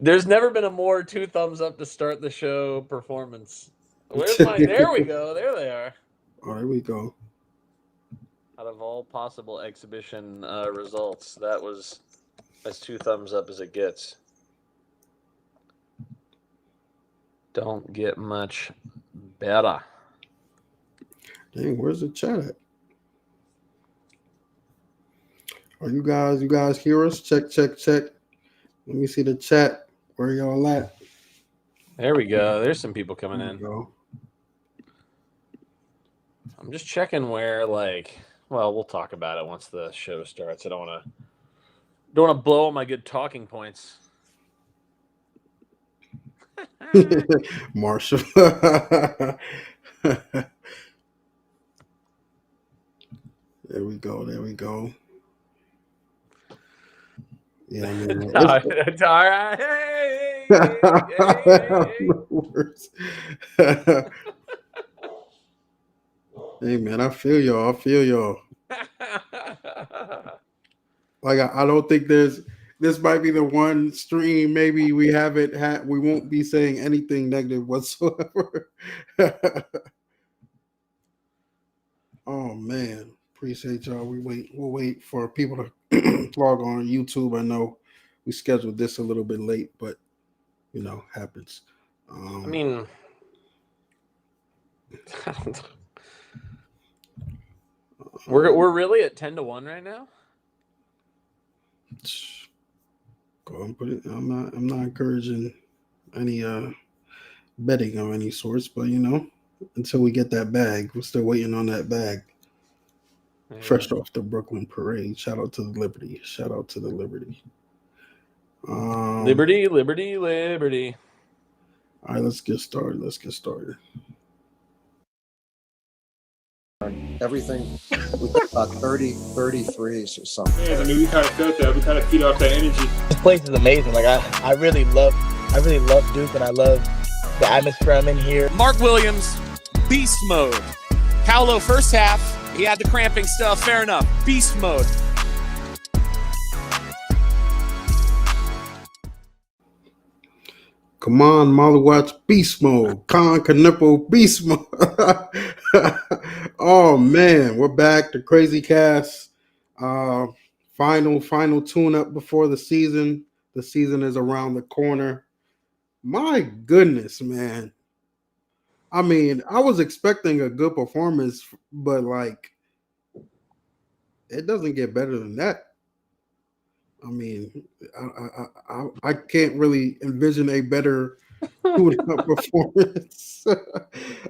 There's never been a more two thumbs up to start the show performance. Where's my? There we go. There they are. Oh, there we go. Out of all possible exhibition results, that was as two thumbs up as it gets. Don't get much better. Dang, where's the chat at? Are you guys hear us? Check, check, check. Let me see the chat. Where y'all at? There we go. There's some people There coming we in. go. I'm just checking where, like, well, we'll talk about it once the show starts. I don't want to blow all my good talking points. Marshall. There we go. There we go. Yeah, man. All right. Hey, hey. No words. Hey, man, I feel y'all. I feel y'all. Like, I don't think this might be the one stream maybe we haven't had. We won't be saying anything negative whatsoever. Oh man, appreciate y'all. We'll wait for people to log on YouTube. I know we scheduled this a little bit late, but happens. I mean, we're really at 10-1 right now. Go and put it. I'm not encouraging any betting of any sorts, but until we get that bag, we're still waiting on that bag. Yeah. Fresh off the Brooklyn parade. Shout out to the Liberty. Shout out to the Liberty. Liberty, Liberty, Liberty. All right, let's get started. Everything with about 33s or something. Yeah, I mean, we kind of felt that. We kind of feed off that energy. This place is amazing. Like I really love Duke, and I love the atmosphere I'm in here. Mark Williams, beast mode. Paolo first half, he had the cramping stuff. Fair enough. Beast mode. Come on, Molly Watch Beast Mode. Con Canipo Beast Mode. Oh man, we're back. The Crazy Cast. Final tune up before the season. The season is around the corner. My goodness, man. I mean, I was expecting a good performance, but like it doesn't get better than that. I mean, I can't really envision a better performance.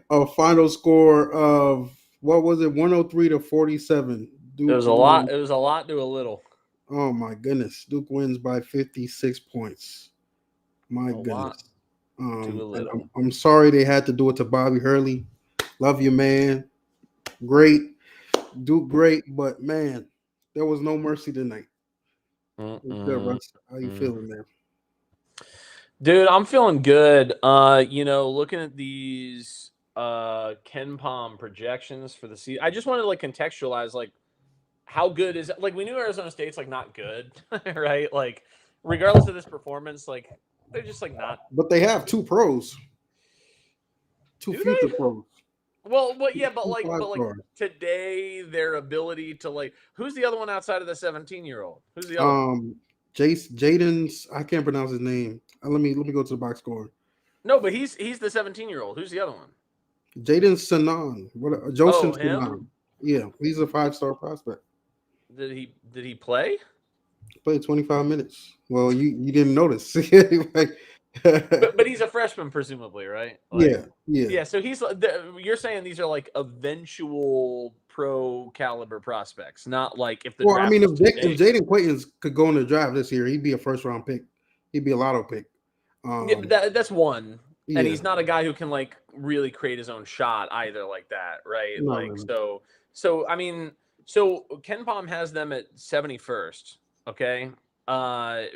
A final score of what was it, 103-47. Duke it was a lot. It was a lot to a little. Oh my goodness, Duke wins by 56 points. My goodness. I'm sorry they had to do it to Bobby Hurley. Love you, man. Great, Duke, great, but man, there was no mercy tonight. Good, Russ. How you feeling, man? Dude, I'm feeling good. Looking at these KenPom projections for the season, I just wanted to like contextualize like how good is it? Like we knew Arizona State's like not good, right? Like regardless of this performance, like they're just like not. But they have two pros, two future pros. Well, yeah, but like today, their ability to like, who's the other one outside of the 17-year-old? Who's the other one? Jaden's, I can't pronounce his name. Let me go to the box score. No, but he's the 17-year-old. Who's the other one? Jaden Sanan. Joseph Sanan. Yeah, he's a 5-star prospect. Did he play? Played 25 minutes. Well, you didn't notice. but he's a freshman, presumably, right? Like, yeah. So you're saying these are like eventual pro caliber prospects, not like if the. Well, I mean, if Jaden Quayton could go in the draft this year, he'd be a first-round pick. He'd be a lotto pick. Yeah, but that's one, and he's not a guy who can like really create his own shot either, like that, right? No, like so. I mean, so KenPom has them at 71st. Okay,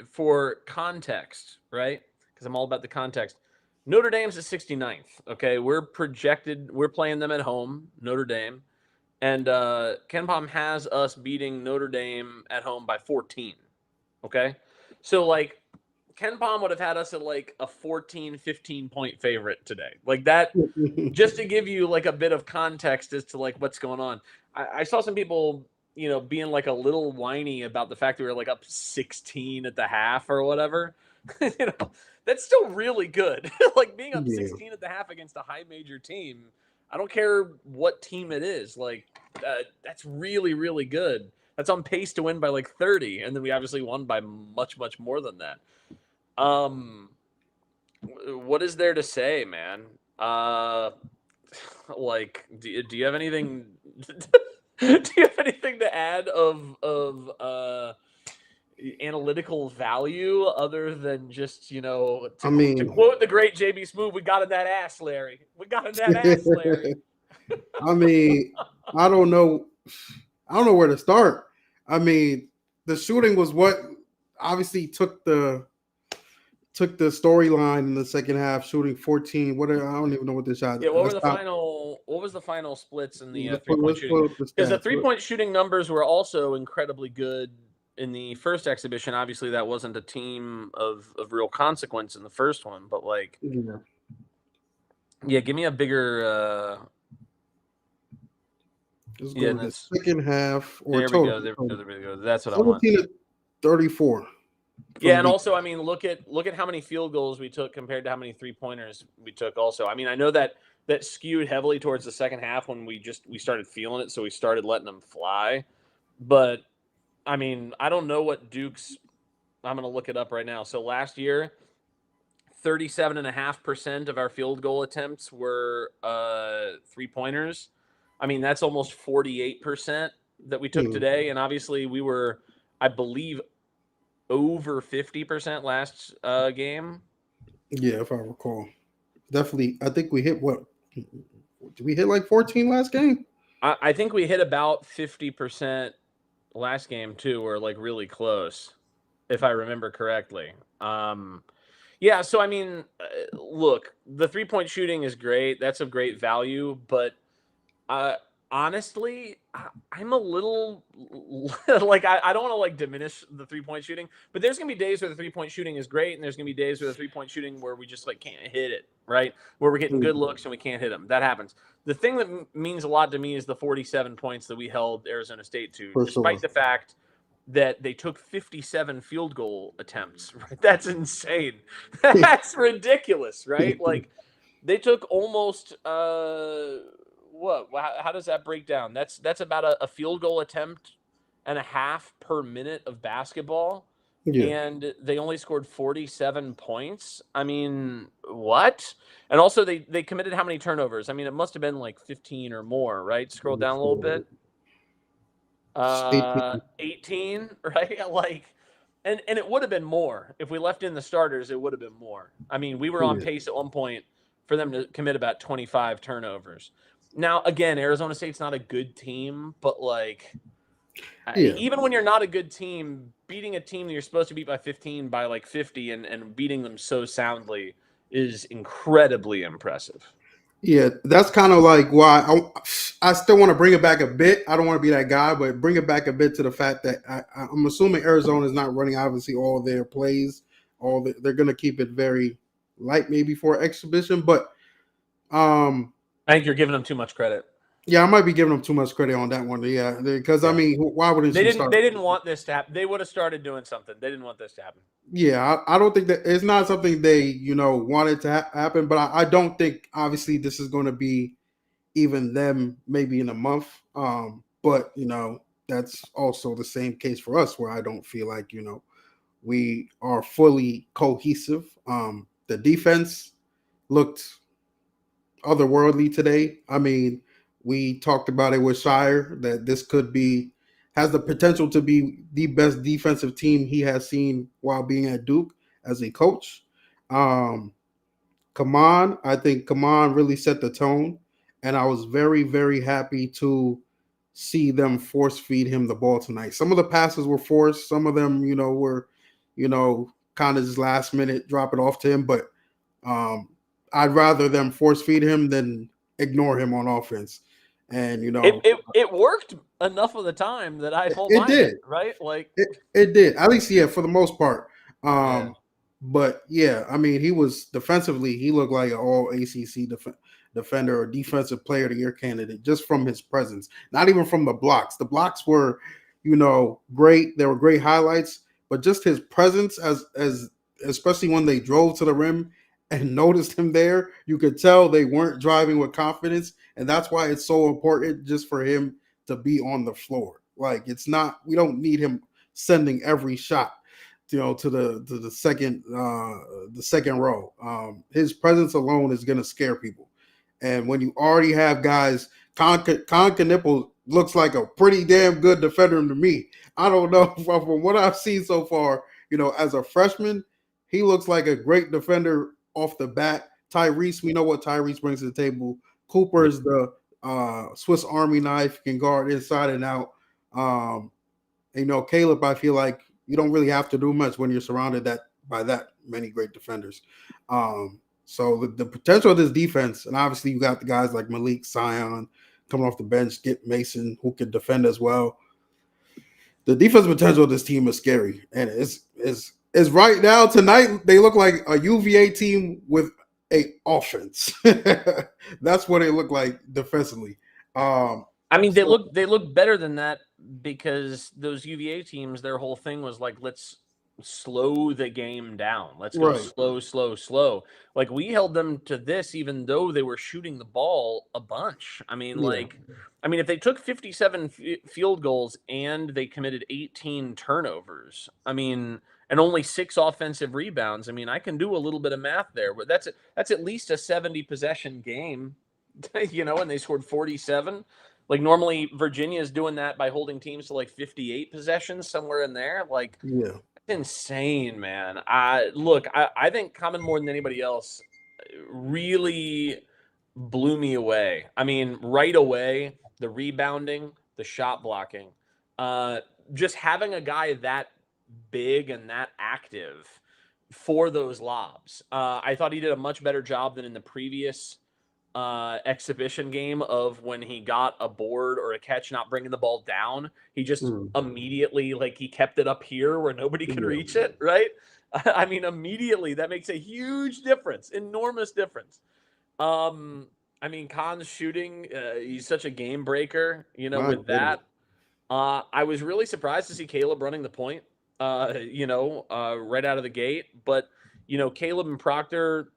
for context, right? Because I'm all about the context. Notre Dame's at 69th. Okay, we're playing them at home, Notre Dame, and KenPom has us beating Notre Dame at home by 14. Okay, so like Ken Pom would have had us at like a 14, 15 point favorite today. Like that, just to give you like a bit of context as to like what's going on. I saw some people, being like a little whiny about the fact that we were like up 16 at the half or whatever. That's still really good. Like being up 16 at the half against a high major team. I don't care what team it is. Like that's really, really good. That's on pace to win by like 30, and then we obviously won by much, much more than that. What is there to say, man? Like, do you have anything? Do you have anything to add of analytical value other than just to quote the great JB Smoove, "We got in that ass, Larry. We got in that ass, Larry." I mean, I don't know where to start. I mean, the shooting was what obviously took the storyline in the second half, shooting 14. I don't even know what the shot. Yeah, what was the final splits in the 3-point shooting? Because the 3-point shooting numbers were also incredibly good in the first exhibition. Obviously, that wasn't a team of real consequence in the first one, but like, give me a bigger. Let's go to the second half. There we go. There we go. That's what I want. 17-34. Yeah, and also, I mean, look at how many field goals we took compared to how many 3-pointers we took. Also, I mean, I know that skewed heavily towards the second half when we started feeling it, so we started letting them fly. But I mean, I don't know what Duke's. I'm going to look it up right now. So last year, 37.5% of our field goal attempts were 3-pointers. I mean, that's almost 48% that we took today, and obviously we were, I believe, over 50% last game. Yeah, if I recall. Definitely. I think we hit what? Did we hit like 14 last game? I think we hit about 50% last game too, or like really close, if I remember correctly. Yeah, so I mean, look, the 3-point shooting is great. That's of great value, but honestly, I'm a little like I don't want to like diminish the 3-point shooting, but there's gonna be days where the 3-point shooting is great, and there's gonna be days where the 3-point shooting where we just like can't hit it, right? Where we're getting good looks and we can't hit them. That happens. The thing that means a lot to me is the 47 points that we held Arizona State to, despite the fact that they took 57 field goal attempts. Right? That's insane. That's ridiculous, right? Like they took almost. What? How does that break down? That's about a field goal attempt and a half per minute of basketball, and they only scored 47 points. I mean, what? And also, they committed how many turnovers? I mean, it must have been like 15 or more, right? Scroll down a little bit. 18, right? Like, and it would have been more if we left in the starters. It would have been more. I mean, we were on pace at one point for them to commit about 25 turnovers. Now, again, Arizona State's not a good team, but like, even when you're not a good team, beating a team that you're supposed to beat by 15 by like 50 and beating them so soundly is incredibly impressive. Yeah, that's kind of like why I still want to bring it back a bit. I don't want to be that guy, but bring it back a bit to the fact that I'm assuming Arizona is not running, obviously, all their plays. They're going to keep it very light maybe for exhibition, but I think you're giving them too much credit. Yeah, I might be giving them too much credit on that one. Yeah, because I mean, why wouldn't they didn't want this to happen? They would have started doing something. They didn't want this to happen. Yeah, I don't think that it's not something they wanted to happen, but I don't think obviously this is going to be even them maybe in a month. But that's also the same case for us, where I don't feel like we are fully cohesive. The defense looked otherworldly today. I mean, we talked about it with Shire that this has the potential to be the best defensive team he has seen while being at Duke as a coach. I think Kaman really set the tone, and I was very, very happy to see them force feed him the ball tonight. Some of the passes were forced. Some of them, were, kind of just last minute drop it off to him, but I'd rather them force feed him than ignore him on offense. And it worked enough of the time that I don't mind it, right? Like it did, at least, yeah, for the most part. But yeah, I mean, he was defensively, he looked like an all ACC defender or defensive player of the year candidate just from his presence, not even from the blocks. The blocks were, great. They were great highlights, but just his presence as especially when they drove to the rim and noticed him there, you could tell they weren't driving with confidence, and that's why it's so important just for him to be on the floor. Like we don't need him sending every shot to the second row. His presence alone is going to scare people. And when you already have guys, Con Knipple looks like a pretty damn good defender to me. I don't know from what I've seen so far. As a freshman, he looks like a great defender off the bat. Tyrese, we know what Tyrese brings to the table. Cooper is the Swiss Army knife, can guard inside and out. Caleb, I feel like you don't really have to do much when you're surrounded by that many great defenders. So the potential of this defense, and obviously you got the guys like Malik, Sion coming off the bench, get Mason who can defend as well. The defense potential of this team is scary, and it's right now tonight they look like a UVA team with a offense. That's what they look like defensively. I mean, they look better than that because those UVA teams, their whole thing was like, let's slow the game down. Let's go slow. Like we held them to this, even though they were shooting the ball a bunch. I mean, if they took 57 field goals and they committed 18 turnovers, and only 6 offensive rebounds, I can do a little bit of math there, but that's at least a 70 possession game, and they scored 47. Like normally Virginia is doing that by holding teams to like 58 possessions, somewhere in there. Like, yeah, insane, man. I think Common more than anybody else really blew me away. Right away, the rebounding, the shot blocking, just having a guy that big and that active for those lobs. I thought he did a much better job than in the previous exhibition game of when he got a board or a catch, not bringing the ball down. He just immediately, he kept it up here where nobody could reach it, right? Immediately, that makes a huge difference, enormous difference. Khan's shooting, he's such a game breaker, with that. I was really surprised to see Caleb running the point, right out of the gate. But, Caleb and Proctor,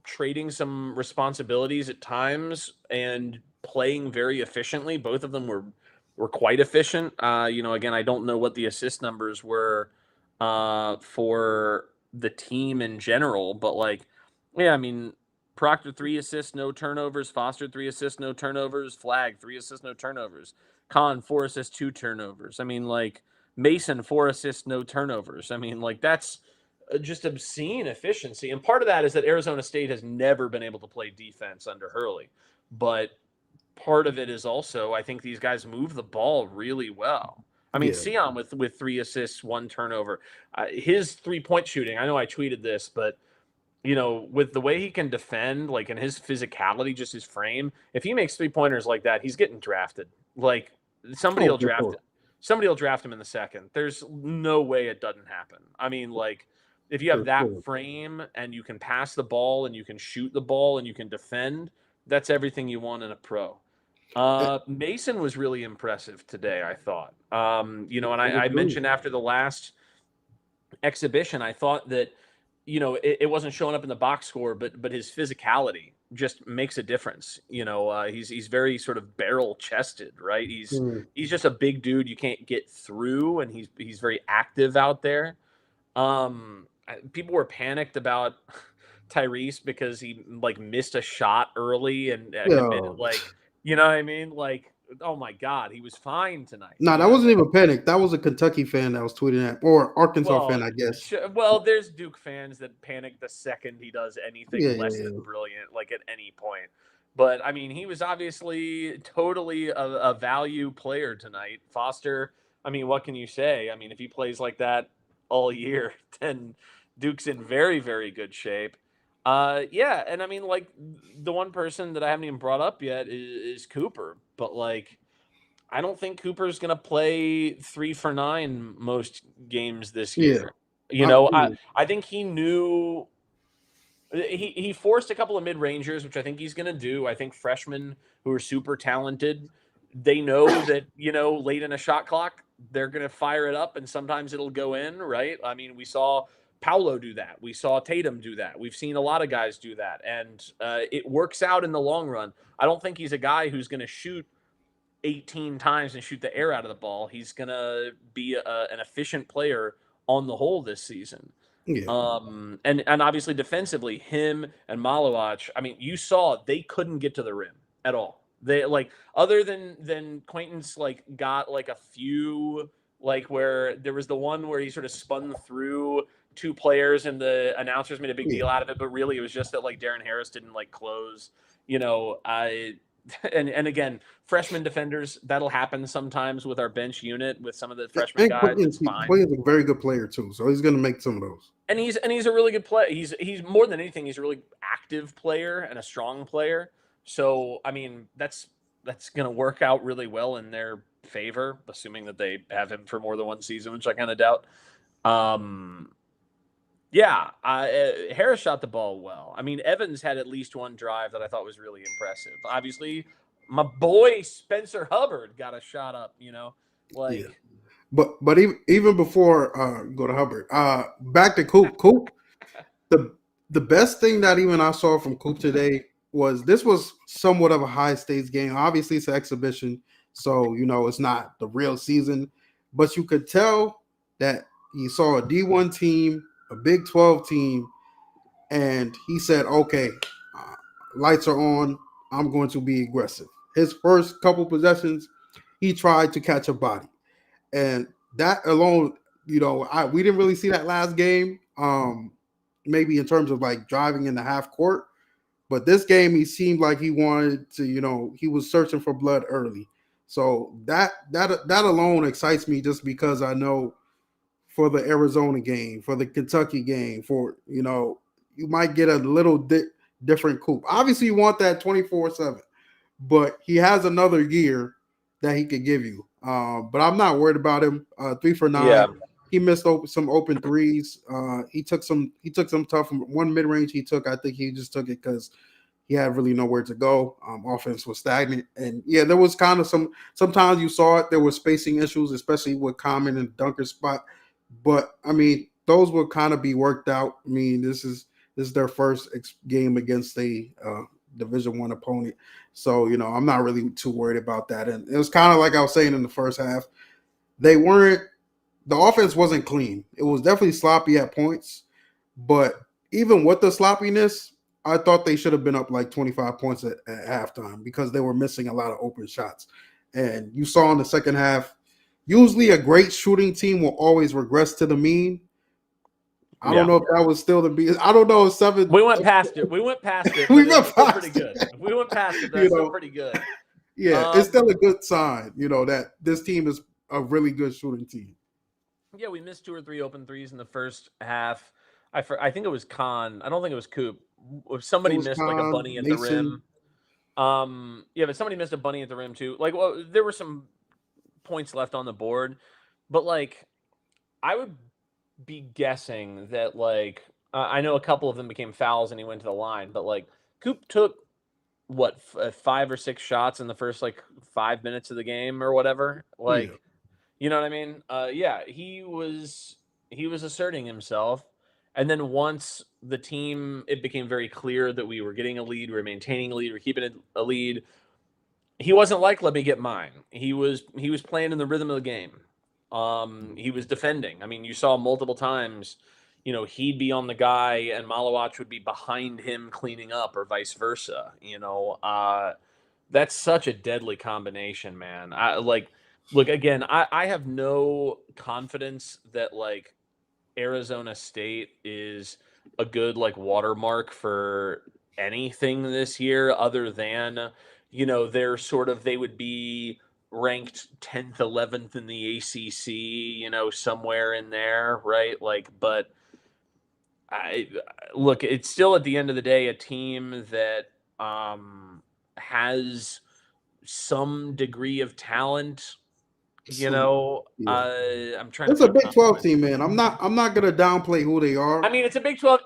trading some responsibilities at times and playing very efficiently. Both of them were quite efficient. Again, I don't know what the assist numbers were for the team in general, but Proctor 3 assists, no turnovers. Foster 3 assists, no turnovers. Flag 3 assists, no turnovers. Khan 4 assists, 2 turnovers. Mason 4 assists, no turnovers. That's just obscene efficiency. And part of that is that Arizona State has never been able to play defense under Hurley. But part of it is also, I think these guys move the ball really well. Sion with 3 assists, 1 turnover. His 3-point shooting, I know I tweeted this, but, with the way he can defend, and his physicality, just his frame, if he makes 3-pointers like that, he's getting drafted. Somebody will draft him in the second. There's no way it doesn't happen. If you have that frame and you can pass the ball and you can shoot the ball and you can defend, that's everything you want in a pro. Mason was really impressive today, I thought. And I mentioned after the last exhibition, I thought that, it wasn't showing up in the box score, but his physicality just makes a difference. He's very sort of barrel chested, right? He's just a big dude you can't get through, and he's very active out there. People were panicked about Tyrese because he missed a shot early and committed, oh my God, he was fine tonight. No, that wasn't even panic. That was a Kentucky fan that was tweeting that, or Arkansas fan, I guess. There's Duke fans that panic the second he does anything less than brilliant, at any point. But he was obviously totally a value player tonight. Foster, what can you say? If he plays like that all year, then Duke's in very, very good shape. And the one person that I haven't even brought up yet is Cooper, but I don't think Cooper's gonna play 3 for 9 most games this year. You I know, agree. I think he knew he forced a couple of mid-rangers, which I think he's going to do. I think freshmen who are super talented, they know that, you know, late in a shot clock, they're going to fire it up and sometimes it'll go in, right? I mean, we saw Paolo do that. We saw Tatum do that. We've seen a lot of guys do that. And it works out in the long run. I don't think he's a guy who's going to shoot 18 times and shoot the air out of the ball. He's going to be an efficient player on the whole this season. Yeah. And obviously defensively, him and Malawach, I mean, you saw they couldn't get to the rim at all. They like other than Quaintance like got like a few like where there was the one where he sort of spun through two players and the announcers made a big deal out of it, but really it was just that like Darren Harris didn't like close, you know, and again, freshman defenders, that'll happen sometimes with our bench unit with some of the freshman And guys. It's fine. Quentin's a very good player too, so he's going to make some of those. And he's a really good player. He's more than anything, he's a really active player and a strong player. So I mean, that's going to work out really well in their favor, assuming that they have him for more than one season, which I kind of doubt. Yeah, Harris shot the ball well. I mean, Evans had at least one drive that I thought was really impressive. Obviously, my boy Spencer Hubbard got a shot up. You know, like. Yeah. But even before go to Hubbard, back to Coop. Coop, the best thing that even I saw from Coop today was this was somewhat of a high stakes game. Obviously, it's an exhibition, so you know it's not the real season. But you could tell that he saw a D1 team, a Big 12 team, and he said, "Okay, lights are on. I'm going to be aggressive." His first couple possessions, he tried to catch a body. And that alone, you know, we didn't really see that last game, maybe in terms of like driving in the half court. But this game, he seemed like he wanted to, you know, he was searching for blood early. So that alone excites me just because I know for the Arizona game, for the Kentucky game, for, you know, you might get a little different Coop. Obviously, you want that 24/7, but he has another year that he could give you. But I'm not worried about him. 3 for 9. Yeah. He missed some open threes. He took some tough one mid range. He took. I think he just took it because he had really nowhere to go. Offense was stagnant, and yeah, there was kind of sometimes you saw it. There were spacing issues, especially with Common and Dunker spot. But I mean, those will kind of be worked out. I mean, this is their first game against a Division I opponent. So, you know, I'm not really too worried about that. And it was kind of like I was saying in the first half, the offense wasn't clean. It was definitely sloppy at points. But even with the sloppiness, I thought they should have been up like 25 points at halftime because they were missing a lot of open shots. And you saw in the second half, usually a great shooting team will always regress to the mean. I don't know if that was still the beat. I don't know if 7. We went past it. We went past it. We went still past pretty good. it. If we went past it, that's still pretty good. Yeah, it's still a good sign, you know, that this team is a really good shooting team. Yeah, we missed 2 or 3 open threes in the first half. I think it was Khan. I don't think it was Coop. Somebody missed like a bunny at the rim. Yeah, but somebody missed a bunny at the rim too. Like, well, there were some points left on the board, but like, I would be guessing that like I know a couple of them became fouls and he went to the line, but like Coop took what 5 or 6 shots in the first like 5 minutes of the game or whatever. Like, you know what I mean? Yeah, he was asserting himself. And then once the team, it became very clear that we were getting a lead, we were maintaining a lead, we were keeping a lead. He wasn't like, let me get mine. He was playing in the rhythm of the game. He was defending. I mean, you saw multiple times, you know, he'd be on the guy and Malawach would be behind him cleaning up or vice versa. You know, that's such a deadly combination, man. Look, again, I have no confidence that like Arizona State is a good like watermark for anything this year other than, you know, they would be ranked 10th, 11th in the ACC, you know, somewhere in there, right? Like, but look, it's still at the end of the day a team that has some degree of talent You know, Yeah. I'm trying to. It's a put Big 12 context. team, man. I'm not gonna downplay who they are. I mean, it's a Big 12.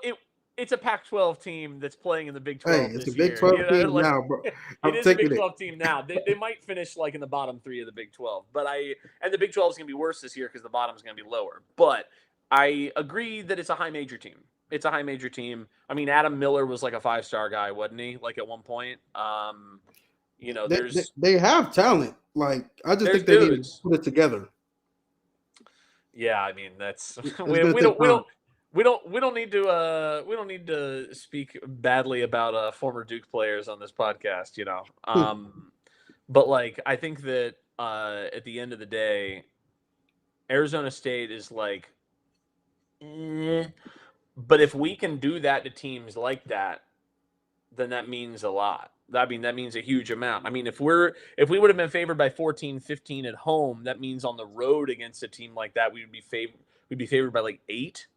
It's a Pac-12 team that's playing in the Big 12 Hey, it's a this Big year. 12 You know, team like now, bro. it I'm is a Big taking it. 12 team now. They might finish like in the bottom 3 of the Big 12, and the Big 12 is going to be worse this year because the bottom is going to be lower. But I agree that it's a high major team. It's a high major team. I mean, Adam Miller was like a 5-star guy, wasn't he? Like at one point. You know, They have talent. Like I just there's think they need to dudes. put it together. Yeah, I mean that's It's we gonna take time. we don't need to speak badly about former Duke players on this podcast, you know. But like I think that at the end of the day, Arizona State is like, but if we can do that to teams like that, then that means a lot. I mean, that means a huge amount. I mean, if we would have been favored by 14, 15 at home, that means on the road against a team like that, we'd be favored by like 8.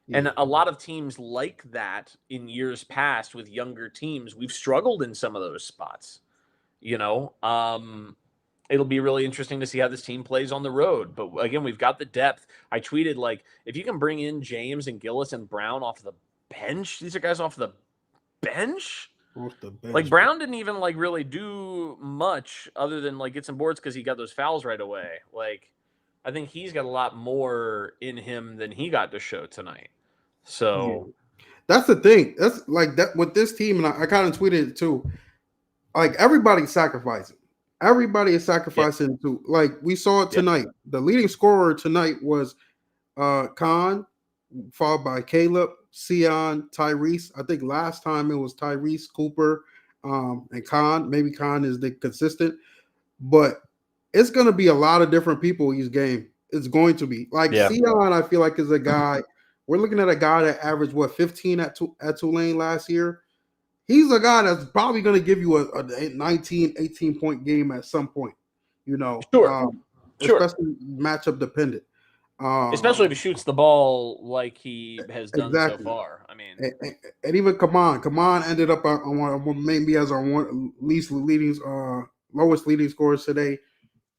Yeah. And a lot of teams like that in years past with younger teams, we've struggled in some of those spots. You know, it'll be really interesting to see how this team plays on the road. But again, we've got the depth. I tweeted like, if you can bring in James and Gillis and Brown off the bench, these are guys off the bench. Off the bench, Like Brown didn't even like really do much other than like get some boards because he got those fouls right away. Like I think he's got a lot more in him than he got to show tonight. So that's the thing. That's like that with this team, and I kind of tweeted it too. Like everybody's sacrificing. Everybody is sacrificing to like we saw it tonight. The leading scorer tonight was Khan, followed by Caleb, Sion, Tyrese. I think last time it was Tyrese, Cooper, and Khan. Maybe Khan is the consistent, but it's going to be a lot of different people each game. It's going to be like Sion. I feel like is a guy. We're looking at a guy that averaged 15 at Tulane last year. He's a guy that's probably going to give you a 19, 18 point game at some point. You know, especially matchup dependent. Especially if he shoots the ball like he has done so far. I mean, and even Kaman ended up on maybe as our lowest leading scorers today.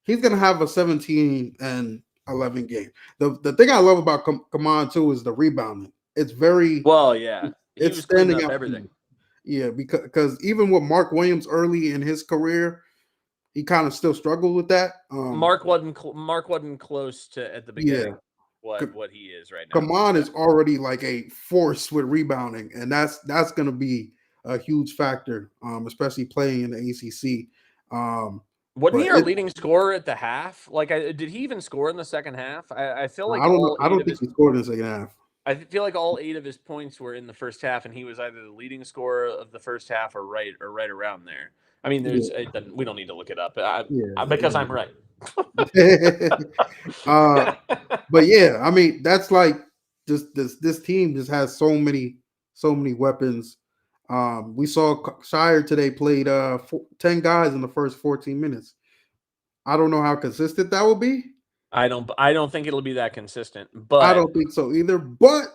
He's gonna have a 17 and 11 game. The thing I love about Kaman too is the rebounding. It's very it's standing out everything. Yeah, because even with Mark Williams early in his career, he kind of still struggled with that. Mark wasn't close to at the beginning what he is right now. Kaman is already like a force with rebounding, and that's going to be a huge factor, especially playing in the ACC. Wasn't he our leading scorer at the half? Like, did he even score in the second half? I feel like I don't think he scored in the second half. I feel like all 8 of his points were in the first half, and he was either the leading scorer of the first half or right around there. I mean, we don't need to look it up because I'm right. But yeah, I mean, that's like just this team just has so many weapons. We saw Shire today played 10 guys in the first 14 minutes. I don't know how consistent that will be. I don't think it'll be that consistent, but I don't think so either. But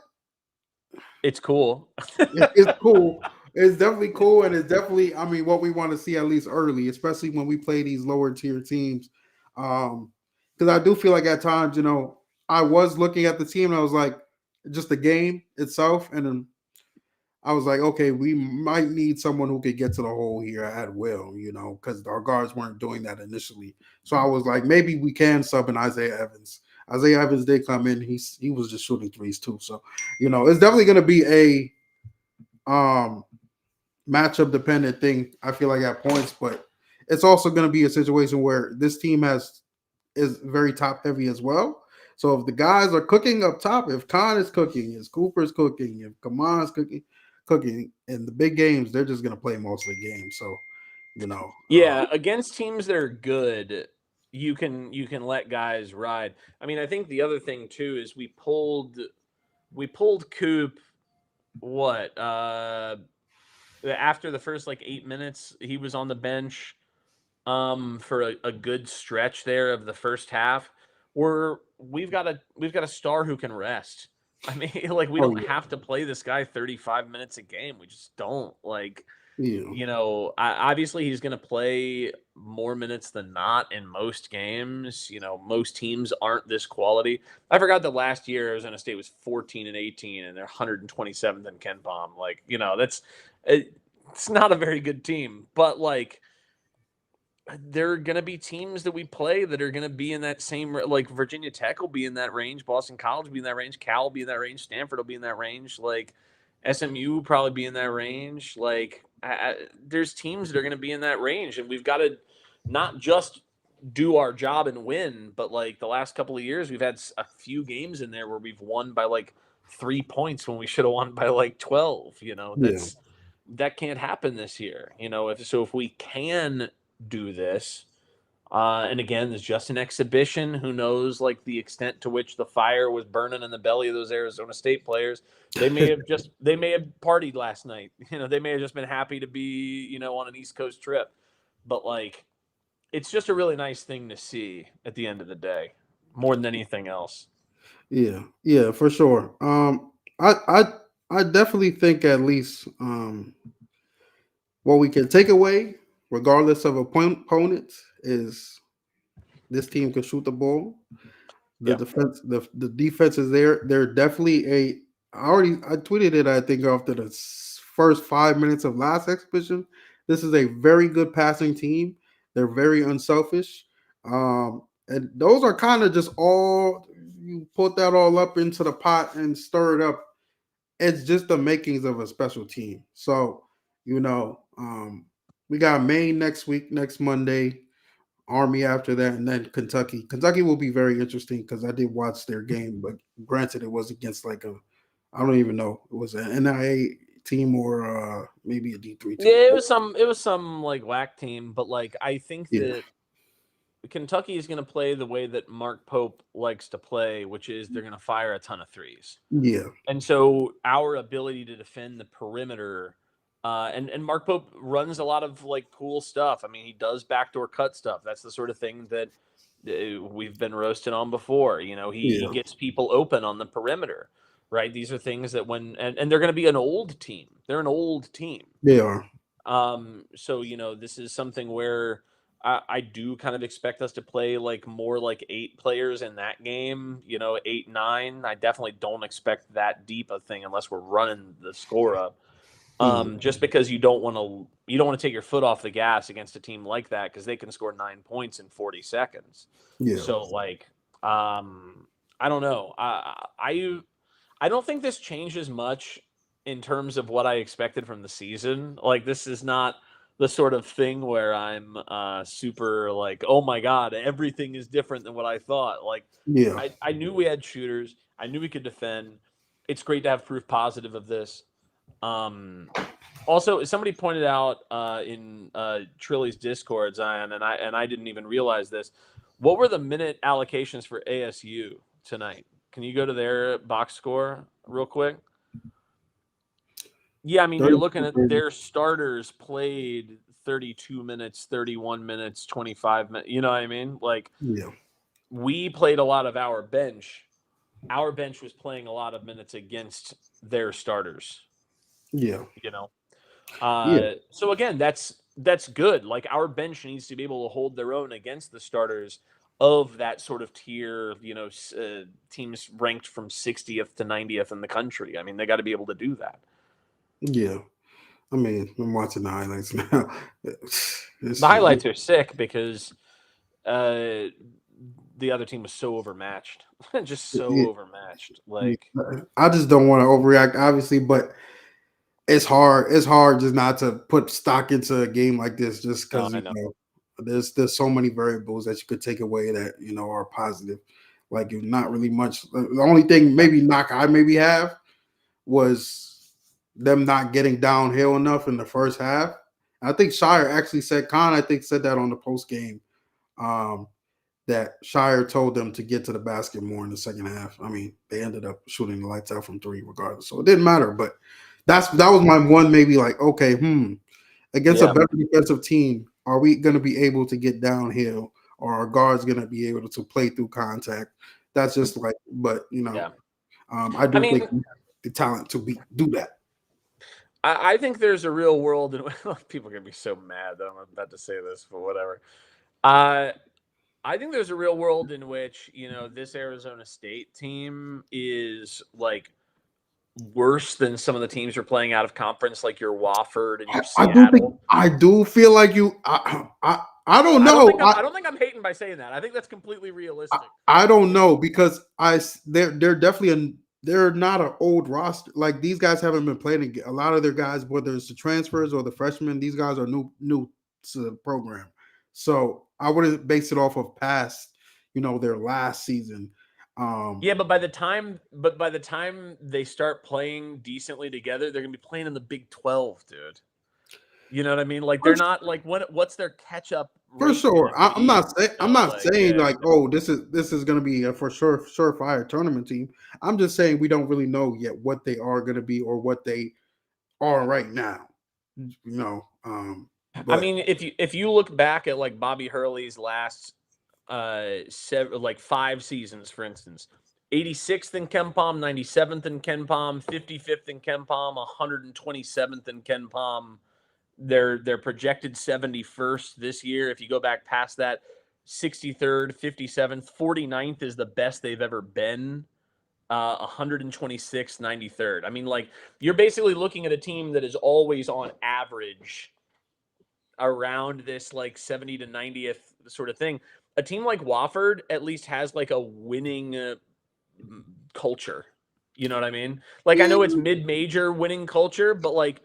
it's cool. It's cool. It's definitely cool, and it's definitely, I mean, what we want to see at least early, especially when we play these lower tier teams. Because I do feel like at times, you know, I was looking at the team and I was like, just the game itself, and then I was like, okay, we might need someone who could get to the hole here at will, you know, because our guards weren't doing that initially. So I was like, maybe we can sub in Isaiah Evans. Isaiah Evans did come in. He was just shooting threes too. So, you know, it's definitely going to be a matchup dependent thing, I feel like at points, but it's also going to be a situation where this team is very top heavy as well. So if the guys are cooking up top, if Khan is cooking, if Cooper's cooking, if Kaman's cooking in the big games, they're just going to play most of the game. So, you know, against teams that are good, you can let guys ride. I mean, I think the other thing too is we pulled Coop after the first like 8 minutes, he was on the bench for a good stretch there of the first half. We've got a star who can rest. I mean, like we don't have to play this guy 35 minutes a game. We just don't. Like Yeah. You know, obviously he's going to play more minutes than not in most games. You know, most teams aren't this quality. I forgot that last year Arizona State was 14 and 18, and they're 127th in Ken Palm. Like, you know, it's not a very good team, but like there are going to be teams that we play that are going to be in that same, like Virginia Tech will be in that range, Boston College will be in that range, Cal will be in that range, Stanford will be in that range, like SMU will probably be in that range. Like there's teams that are going to be in that range, and we've got to not just do our job and win, but like the last couple of years, we've had a few games in there where we've won by like 3 points when we should have won by like 12. You know, Yeah. that can't happen this year. You know, if we can do this. And again, it's just an exhibition. Who knows, like the extent to which the fire was burning in the belly of those Arizona State players? They may have partied last night. You know, they may have just been happy to be, you know, on an East Coast trip. But like, it's just a really nice thing to see at the end of the day, more than anything else. Yeah. Yeah, for sure. I definitely think at least what we can take away, regardless of opponents, is this team can shoot the ball. The Yeah. the defense is there. They're definitely I tweeted it, I think, after the first 5 minutes of last exhibition. This is a very good passing team. They're very unselfish. And those are kind of just all you put that all up into the pot and stir it up. It's just the makings of a special team. So, you know, we got Maine next week, next Monday. Army after that, and then Kentucky. Kentucky will be very interesting because I did watch their game, but granted, it was against like I don't even know, it was an NIA team or maybe a D3 team. Yeah, it was some like whack team, but like I think that Kentucky is going to play the way that Mark Pope likes to play, which is they're going to fire a ton of threes. Yeah. And so our ability to defend the perimeter, and Mark Pope runs a lot of like cool stuff. I mean, he does backdoor cut stuff. That's the sort of thing that we've been roasted on before. You know, he gets people open on the perimeter, right? These are things that and they're going to be an old team. They're an old team. They are. So, you know, this is something where I do kind of expect us to play like more like 8 players in that game, you know, 8, 9. I definitely don't expect that deep a thing unless we're running the score up. Just because you don't want to take your foot off the gas against a team like that, because they can score 9 points in 40 seconds. Yeah. So like, I don't know. I don't think this changes much in terms of what I expected from the season. Like, this is not the sort of thing where I'm super like, oh my God, everything is different than what I thought. Like, I knew we had shooters. I knew we could defend. It's great to have proof positive of this. Also, somebody pointed out in Trilly's Discord, Zion, and I didn't even realize this. What were the minute allocations for ASU tonight? Can you go to their box score real quick? Yeah, I mean, you're looking at their starters played 32 minutes, 31 minutes, 25 minutes. You know what I mean? Like, we played a lot of our bench. Our bench was playing a lot of minutes against their starters. Yeah. You know? So, again, that's good. Like, our bench needs to be able to hold their own against the starters of that sort of tier, you know, teams ranked from 60th to 90th in the country. I mean, they got to be able to do that. Yeah. I mean, I'm watching the highlights now. The highlights are sick because the other team was so overmatched. Just so overmatched. Like, I just don't want to overreact, obviously, but it's hard. It's hard just not to put stock into a game like this, just because you know there's so many variables that you could take away that, you know, are positive. Like, not really much. The only thing maybe knock I maybe have was them not getting downhill enough in the first half. I think Shire actually said, I think said that on the post game, that Shire told them to get to the basket more in the second half. I mean, they ended up shooting the lights out from 3 regardless, so it didn't matter. But that was my one maybe like, okay, against a better defensive team, are we going to be able to get downhill, or are guards going to be able to play through contact? That's just like, but you know, I think we have the talent to do that. I think there's a real world in people are gonna be so mad that I'm about to say this, but whatever. I think there's a real world in which, this Arizona State team is like worse than some of the teams you're playing out of conference, like your Wofford and your Seattle. I do feel like you. I don't I know. don't think I'm hating by saying that. I think that's completely realistic. I don't know because they're definitely they're not an old roster. Like these guys haven't been playing a lot of their guys, whether it's the transfers or the freshmen. These guys are new to the program, so I wouldn't base it off of past, their last season. Yeah, but by the time they start playing decently together, they're gonna be playing in the Big 12, dude. You know what I mean? Like they're not like what's their catch up For sure. I'm not saying yeah. oh, this is gonna be a for sure surefire tournament team. I'm just saying we don't really know yet what they are gonna be or what they are right now. I mean, if you look back at like Bobby Hurley's last 5 seasons, for instance, 86th in KenPom, 97th in KenPom, 55th in KenPom, 127th in KenPom. They're projected 71st this year. If you go back past that, 63rd, 57th, 49th is the best they've ever been. 126th, 93rd. I mean, like you're basically looking at a team that is always on average around this like 70 to 90th sort of thing. A team like Wofford at least has like a winning culture. You know what I mean? Like I know it's mid-major winning culture, but like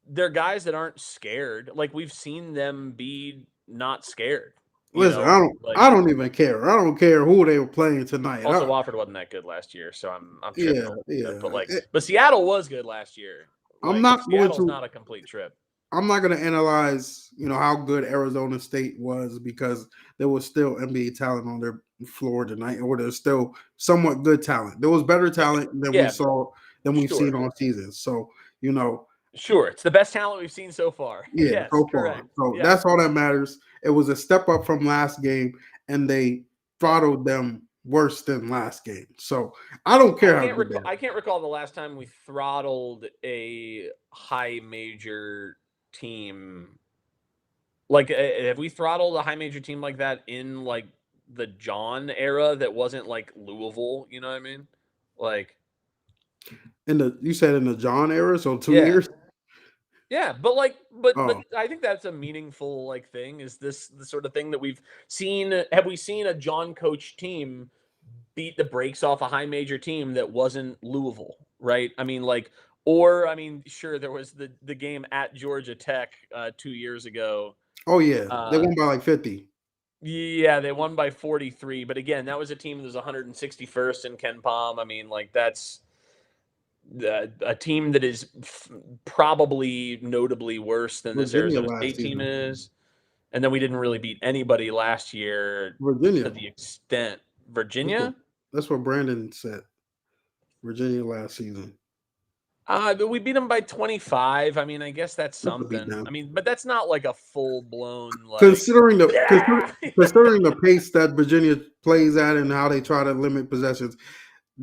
they're guys that aren't scared. Like we've seen them be not scared. Listen, I don't even care. I don't care who they were playing tonight. Also, Wofford wasn't that good last year, so I'm sure. Yeah. But Seattle was good last year. Like, I'm not Seattle's going to. not a complete trip. I'm not going to analyze, how good Arizona State was because there was still NBA talent on their floor tonight, or there's still somewhat good talent. There was better talent than we've seen all season. So, Sure, it's the best talent we've seen so far. Yeah, yes, so correct. far. So that's all that matters. It was a step up from last game, and they throttled them worse than last game. So I don't care I can't recall the last time we throttled a high major team. Like, have we throttled a high major team like that in like the John era that wasn't like Louisville? You know what I mean? Like you said in the John era, so 2 years. Yeah, but I think that's a meaningful like thing. Is this the sort of thing that we've seen? Have we seen a John coach team beat the brakes off a high major team that wasn't Louisville? Right? I mean, sure, there was the game at Georgia Tech 2 years ago. Oh yeah, they won by like 50. Yeah, they won by 43. But again, that was a team that was 161st in KenPom. I mean, like that's a team that is probably notably worse than this Arizona State team is. And then we didn't really beat anybody last year Virginia. to the extent. Virginia? That's what Brandon said. Virginia last season. But we beat them by 25. I mean, I guess that's something. I mean, but that's not like a full-blown like considering the pace that Virginia plays at and how they try to limit possessions.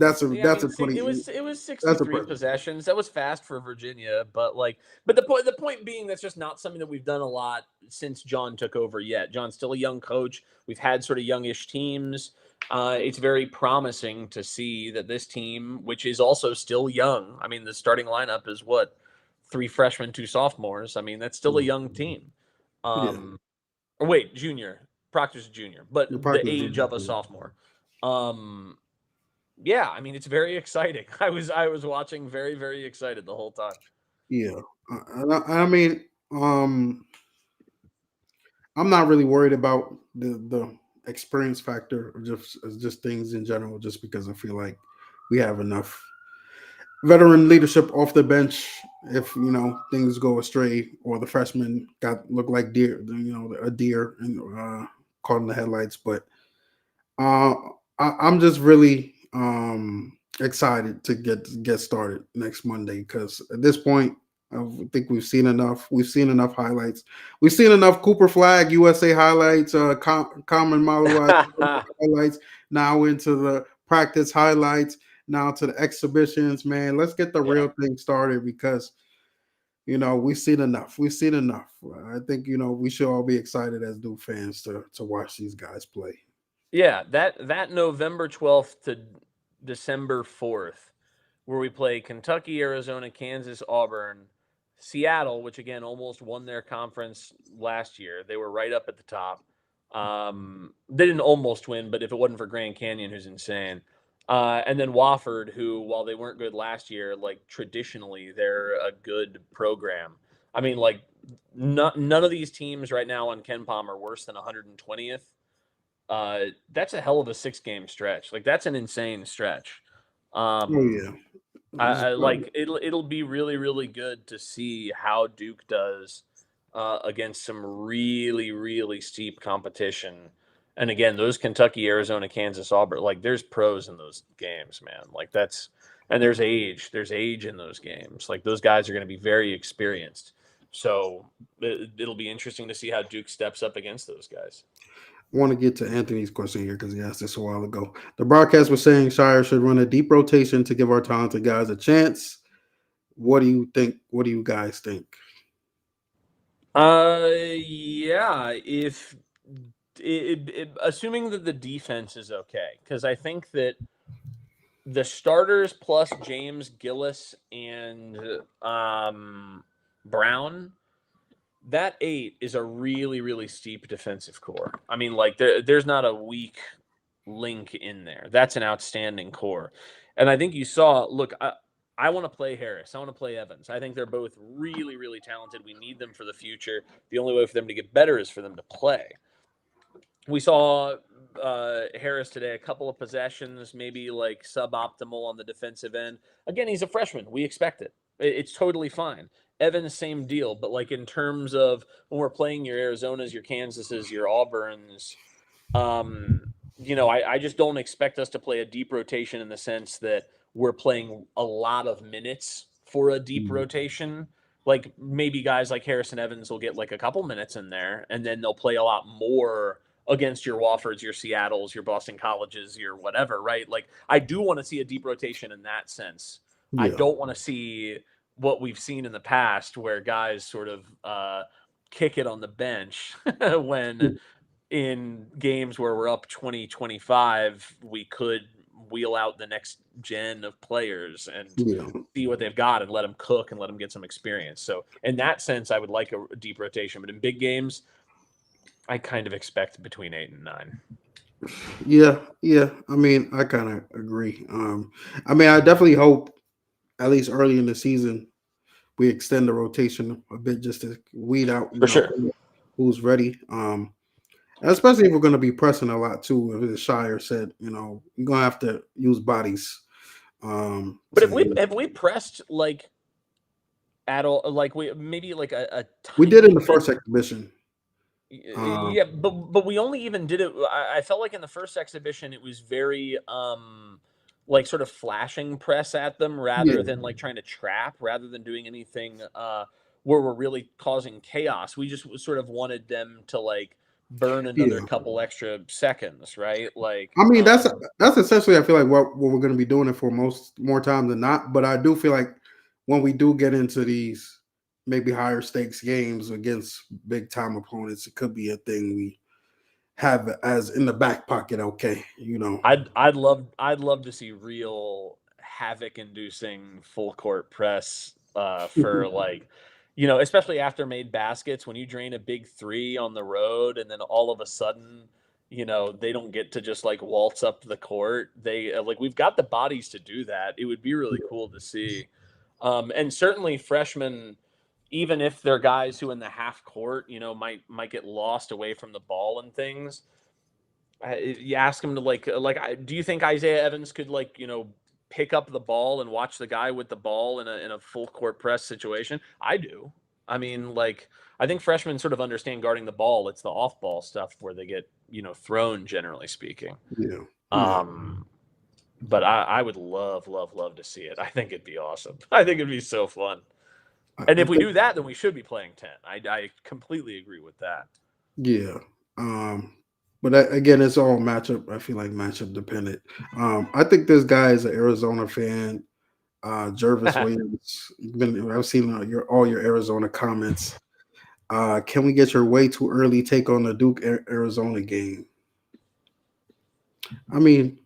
It was 63 possessions. That was fast for Virginia, but the point being that's just not something that we've done a lot since John took over yet. John's still a young coach. We've had sort of youngish teams. It's very promising to see that this team, which is also still young. I mean, the starting lineup is 3 freshmen, 2 sophomores. I mean, that's still a young team. Or wait, junior. Proctor's a junior, but the age of a sophomore. Yeah, I mean, it's very exciting. I was watching very, very excited the whole time. Yeah. I mean, I'm not really worried about the experience factor or just things in general, just because I feel like we have enough veteran leadership off the bench if, things go astray or the freshmen look like a deer and caught in the headlights. But I'm just really excited to get started next Monday because at this point I think we've seen enough. We've seen enough highlights. We've seen enough Cooper Flag USA highlights, Common Malu highlights. Now into the practice highlights. Now to the exhibitions. Man, let's get the real thing started because we've seen enough. We've seen enough. I think we should all be excited as Duke fans to watch these guys play. Yeah, that November 12th to December 4th, where we play Kentucky, Arizona, Kansas, Auburn, Seattle, which again almost won their conference last year. They were right up at the top. They didn't almost win, but if it wasn't for Grand Canyon, who's insane, and then Wofford, who while they weren't good last year, like traditionally they're a good program. I mean, like none of these teams right now on Ken Palm are worse than 120th. That's a hell of a 6-game stretch. Like that's an insane stretch. Oh yeah. I like it'll be really really good to see how Duke does against some really really steep competition. And again, those Kentucky, Arizona, Kansas, Auburn, like there's pros in those games, man. Like and there's age in those games. Like those guys are going to be very experienced. So it'll be interesting to see how Duke steps up against those guys. I want to get to Anthony's question here because he asked this a while ago. The broadcast was saying Shire should run a deep rotation to give our talented guys a chance. What do you think? What do you guys think? Yeah, if assuming that the defense is okay, because I think that the starters plus James Gillis and Brown, that 8 is a really, really steep defensive core. I mean, like there's not a weak link in there. That's an outstanding core. And I think you saw, look, I want to play Harris. I want to play Evans. I think they're both really, really talented. We need them for the future. The only way for them to get better is for them to play. We saw Harris today, a couple of possessions, maybe like suboptimal on the defensive end. Again, he's a freshman. We expect it. It's totally fine. Evans, same deal. But like in terms of when we're playing your Arizonas, your Kansases, your Auburns, I just don't expect us to play a deep rotation in the sense that we're playing a lot of minutes for a deep rotation. Like maybe guys like Harrison Evans will get like a couple minutes in there, and then they'll play a lot more against your Woffords, your Seattles, your Boston Colleges, your whatever, right? Like I do want to see a deep rotation in that sense. Yeah. I don't want to see what we've seen in the past where guys sort of kick it on the bench when in games where we're up 20-25, we could wheel out the next gen of players and see what they've got and let them cook and let them get some experience. So in that sense, I would like a deep rotation, but in big games, I kind of expect between 8 and 9. Yeah. I mean, I kind of agree. I definitely hope at least early in the season we extend the rotation a bit just to weed out who's ready. Especially if we're going to be pressing a lot too. As Shire said, you're going to have to use bodies. But have we pressed like at all? Like we maybe like a we did in the first exhibition. Yeah, but we only even did it. I felt like in the first exhibition it was very like sort of flashing press at them rather than like trying to trap, rather than doing anything where we're really causing chaos. We just sort of wanted them to like burn another couple extra seconds, right? Like I mean that's essentially I feel like what we're going to be doing it for more time than not. But I do feel like when we do get into these maybe higher stakes games against big time opponents, it could be a thing we have as in the back pocket. Okay, I'd love to see real havoc inducing full court press for like, especially after made baskets, when you drain a big 3 on the road and then all of a sudden, they don't get to just like waltz up the court. They like, we've got the bodies to do that. It would be really cool to see. And certainly freshmen, even if they're guys who in the half court, might get lost away from the ball and things. You ask them to do you think Isaiah Evans could pick up the ball and watch the guy with the ball in a full court press situation? I do. I mean, I think freshmen sort of understand guarding the ball. It's the off ball stuff where they get, thrown, generally speaking. Yeah. But I would love to see it. I think it'd be awesome. I think it'd be so fun. And if we do that, then we should be playing 10. I completely agree with that. Yeah. But again, it's all matchup. I feel like matchup dependent. I think this guy is an Arizona fan. Jervis Williams. I've seen all your Arizona comments. Can we get your way too early take on the Duke Arizona game? I mean,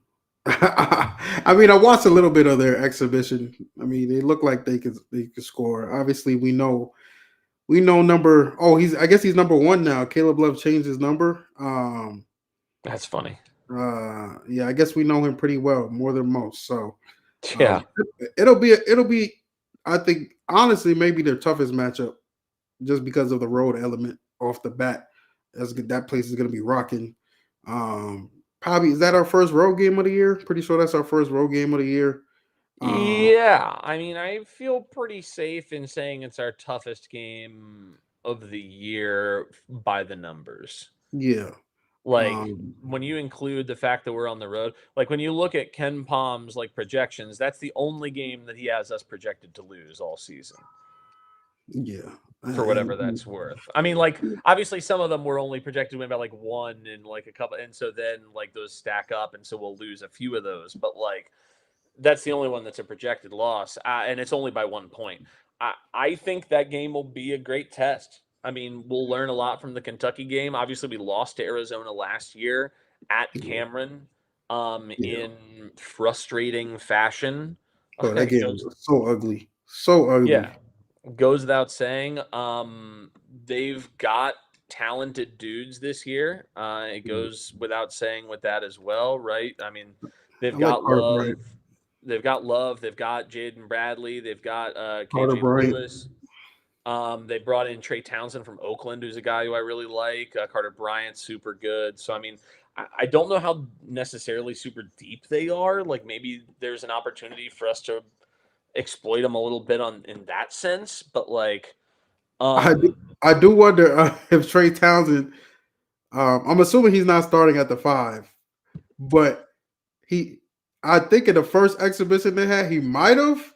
I watched a little bit of their exhibition. I mean, they look like they could score. Obviously, we know number. Oh, I guess he's number one now. Caleb Love changed his number. That's funny. Yeah, I guess we know him pretty well, more than most. So, Yeah. it'll be. I think honestly, maybe their toughest matchup, just because of the road element off the bat. That place is going to be rocking. Probably is that our first road game of the year? Pretty sure that's our first road game of the year. Yeah, I mean, I feel pretty safe in saying it's our toughest game of the year by the numbers. Yeah. Like when you include the fact that we're on the road, like when you look at Ken Palm's like projections, that's the only game that he has us projected to lose all season. Yeah. For whatever that's worth. I mean, like obviously some of them were only projected to win by like one and like a couple, and so then like those stack up, and so we'll lose a few of those. But like that's the only one that's a projected loss, and it's only by 1 point. I think that game will be a great test. I mean, we'll learn a lot from the Kentucky game. Obviously, we lost to Arizona last year at Cameron in frustrating fashion. Oh, that game was so ugly. So ugly. Yeah. Goes without saying. They've got talented dudes this year. It goes without saying with that as well, right? I mean, they've got Love. They've got Love. They've got Jaden Bradley. They've got KJ Lewis. They brought in Trey Townsend from Oakland, who's a guy who I really like. Carter Bryant's super good. So, I mean, I don't know how necessarily super deep they are. Like, maybe there's an opportunity for us to exploit them a little bit in that sense. But, like, I do wonder if Trey Townsend, I'm assuming he's not starting at the 5, but I think in the first exhibition they had, he might have.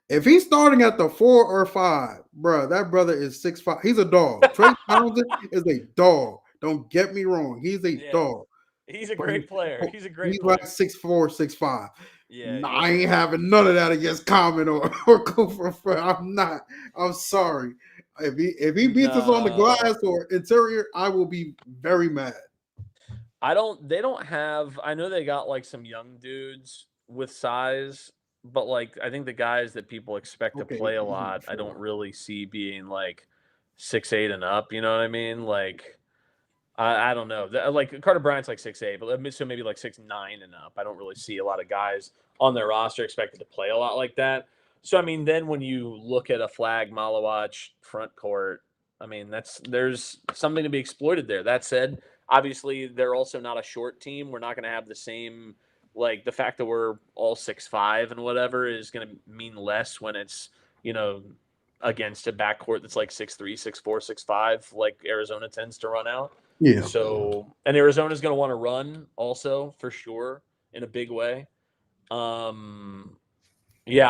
If he's starting at the 4 or 5, bro, that brother is 6'5". He's a dog. Trey Townsend is a dog. Don't get me wrong. He's a dog. He's a great player. He's He's like 6'4", 6'5". Yeah, I ain't having none of that against Common or Cooper. I'm not. I'm sorry. If he beats us on the glass or interior, I will be very mad. They don't have. I know they got like some young dudes with size. But, like, I think the guys that people expect to play a lot, I don't really see being, like, 6'8" and up, you know what I mean? Like, I don't know. Like, Carter Bryant's, like, 6'8", but so maybe, like, 6'9" and up. I don't really see a lot of guys on their roster expected to play a lot like that. So, I mean, then when you look at a Flag, Malawach front court, I mean, there's something to be exploited there. That said, obviously, they're also not a short team. We're not going to have the same – like the fact that we're all 6'5" and whatever is going to mean less when it's, against a backcourt that's like 6'3", 6'4", 6'5", like Arizona tends to run out. Yeah. So, and Arizona's going to want to run also for sure in a big way. Yeah, I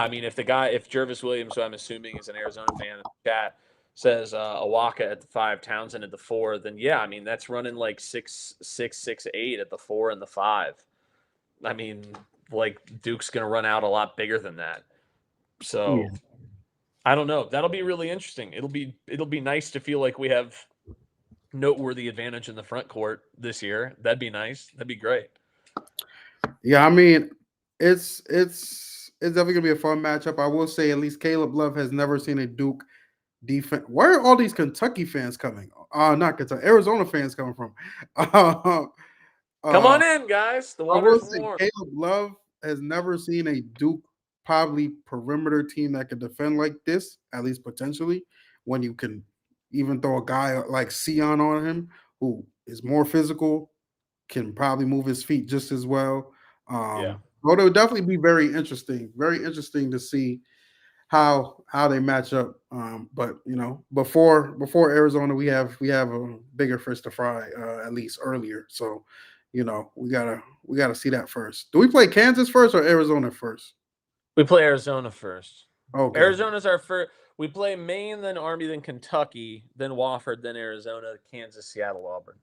mean, if Jervis Williams, who I'm assuming is an Arizona fan in the chat, says Awaka at the 5, Townsend at the 4, then yeah, I mean, that's running like 6'6", 6'8" at the 4 and the 5. I mean, like Duke's going to run out a lot bigger than that. So I don't know. That'll be really interesting. It'll be nice to feel like we have noteworthy advantage in the front court this year. That'd be nice. That'd be great. Yeah, I mean, it's definitely gonna be a fun matchup. I will say at least Caleb Love has never seen a Duke defense. Where are all these Kentucky fans coming? Not Kentucky, Arizona fans coming from. Come on in, guys. The water's warm. Caleb Love has never seen a Duke probably perimeter team that can defend like this, at least potentially, when you can even throw a guy like Sion on him, who is more physical, can probably move his feet just as well. Well, it would definitely be very interesting to see how they match up. But before Arizona, we have a bigger fish to fry, at least earlier. So, we gotta see that first. Do we play Kansas first or Arizona first? We play Arizona first. Okay. Arizona's our first. We play Maine, then Army, then Kentucky, then Wofford, then Arizona, Kansas, Seattle, Auburn.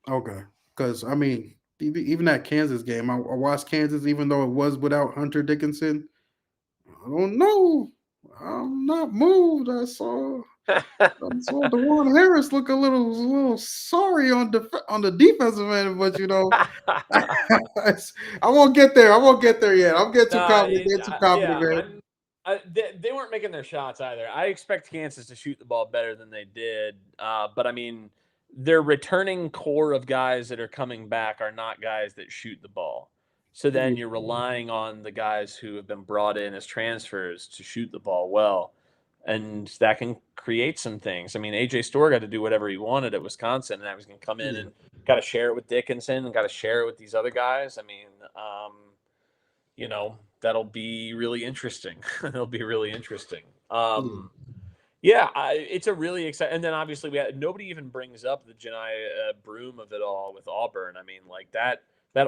Okay. Because, I mean, even that Kansas game, I watched Kansas, even though it was without Hunter Dickinson. don't know. I'm not moved. I saw DeJuan Harris look a little sorry on the defensive end, but I won't get there. I won't get there yet. I'm getting too confident, man. They weren't making their shots either. I expect Kansas to shoot the ball better than they did, but I mean, their returning core of guys that are coming back are not guys that shoot the ball. So then you're relying on the guys who have been brought in as transfers to shoot the ball well. And that can create some things. I mean, AJ Storr got to do whatever he wanted at Wisconsin, and now he's going to come in and got to share it with Dickinson and got to share it with these other guys. I mean, that'll be really interesting. It'll be really interesting. It's a really exciting. And then obviously nobody even brings up the Janai Broom of it all with Auburn. I mean, like that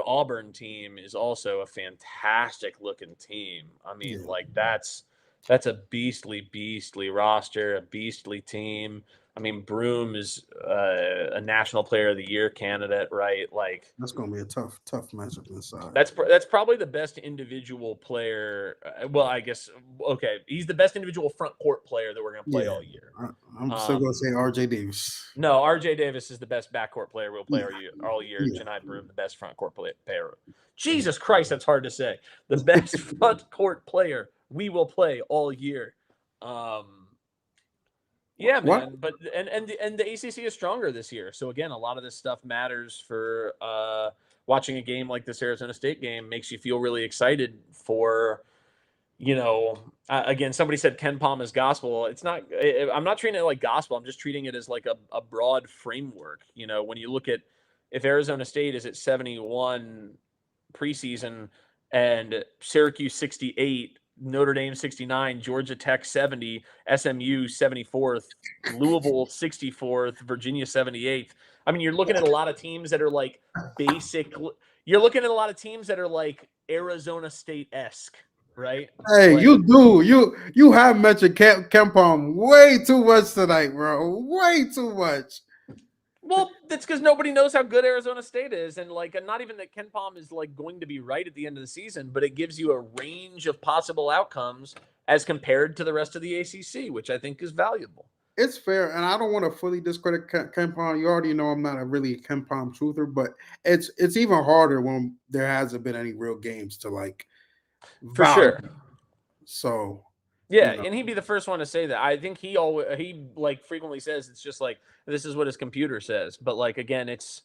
Auburn team is also a fantastic looking team. I mean, like that's a beastly roster, a beastly team. I mean, Broom is a National Player of the Year candidate, right? Like that's going to be a tough matchup inside. That's probably the best individual player. Well, I guess he's the best individual front court player that we're going to play all year. I'm still going to say R.J. Davis. No, R.J. Davis is the best backcourt player we'll play all year. Janai Broom, the best front court player. Jesus Christ, that's hard to say. The best front court player we will play all year. Yeah, man. What? But and the ACC is stronger this year. So again, a lot of this stuff matters for watching a game like this Arizona State game. Makes you feel really excited for, again, somebody said Ken Palm is gospel. It's not. I'm not treating it like gospel. I'm just treating it as like a broad framework. When you look at if Arizona State is at 71 preseason and Syracuse 68. Notre Dame 69, Georgia Tech 70, SMU 74th, Louisville 64th, Virginia 78th. I mean, you're looking at a lot of teams that are like you're looking at a lot of teams that are like Arizona State-esque, right? Hey, like, you have mentioned KenPom way too much tonight, bro. Way too much. Well, that's because nobody knows how good Arizona State is, and not even that KenPom is going to be right at the end of the season, but it gives you a range of possible outcomes as compared to the rest of the ACC, which I think is valuable. It's fair, and I don't want to fully discredit KenPom. You already know I'm not a really KenPom truther, but it's even harder when there hasn't been any real games to for sure. So. Yeah, and he'd be the first one to say that. I think he frequently says it's just this is what his computer says. But again, it's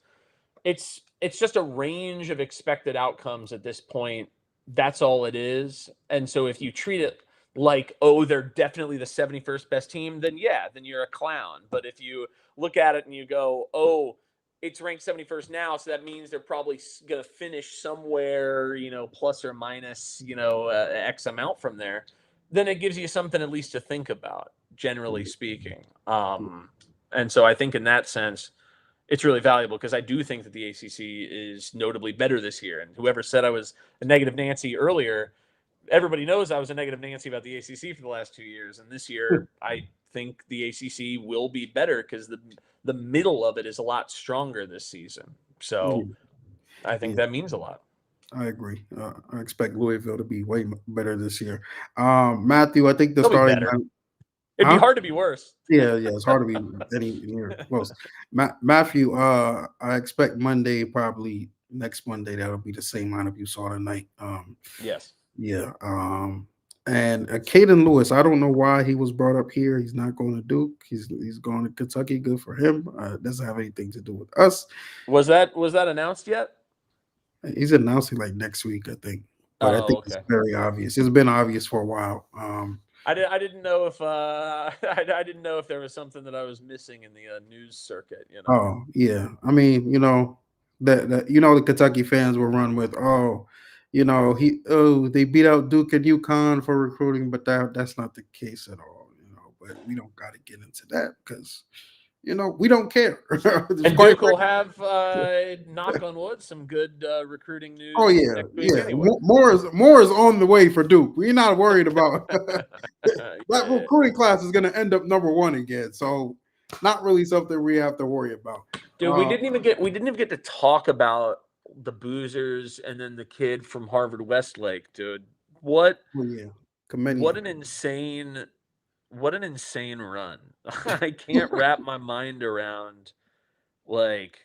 just a range of expected outcomes at this point. That's all it is. And so if you treat it like, they're definitely the 71st best team, then you're a clown. But if you look at it and you go, it's ranked 71st now, so that means they're probably going to finish somewhere, plus or minus, X amount from there. Then it gives you something at least to think about, generally speaking. And so I think in that sense, it's really valuable because I do think that the ACC is notably better this year. And whoever said I was a negative Nancy earlier, everybody knows I was a negative Nancy about the ACC for the last 2 years. And this year, I think the ACC will be better because the middle of it is a lot stronger this season. So I think that means a lot. I agree. I expect Louisville to be way better this year. Matthew, I think the starting it'd be hard to be worse. Yeah, it's hard to be any near close. Matthew, I expect Monday, probably next Monday, that'll be the same lineup you saw tonight. Yes. Yeah. And Caden Lewis, I don't know why he was brought up here. He's not going to Duke. He's going to Kentucky. Good for him. Doesn't have anything to do with us. Was that announced yet? He's announcing next week, I think. But I think it's very obvious. It's been obvious for a while. I didn't know if I didn't know if there was something that I was missing in the news circuit. Oh yeah, I mean, the Kentucky fans will run with, they beat out Duke and UConn for recruiting, but that's not the case at all. But we don't got to get into that because. We don't care. And Duke will have, knock on wood, some good recruiting news. Oh yeah, Anyway. More is on the way for Duke. We're not worried about that recruiting class is going to end up number 1 again. So, not really something we have to worry about. Dude, we didn't even get to talk about the Boozers and then the kid from Harvard Westlake, dude. What? Oh, yeah. What Kamenia. an insane run. I can't wrap my mind around like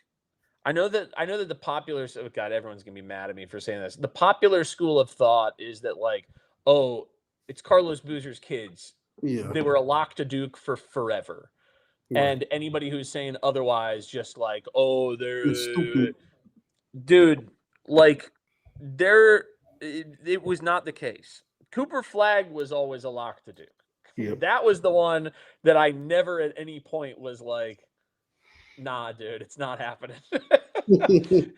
I know that the popular oh God, everyone's gonna be mad at me for saying this. The popular school of thought is that like, oh, it's Carlos Boozer's kids. Yeah, They were a lock to Duke for forever. right. And anybody who's saying otherwise, just like, oh, It's they're stupid. dude, like it was not the case. Cooper Flag was always a lock to Duke. Yep. That was the one that I never at any point was like, nah, dude, it's not happening.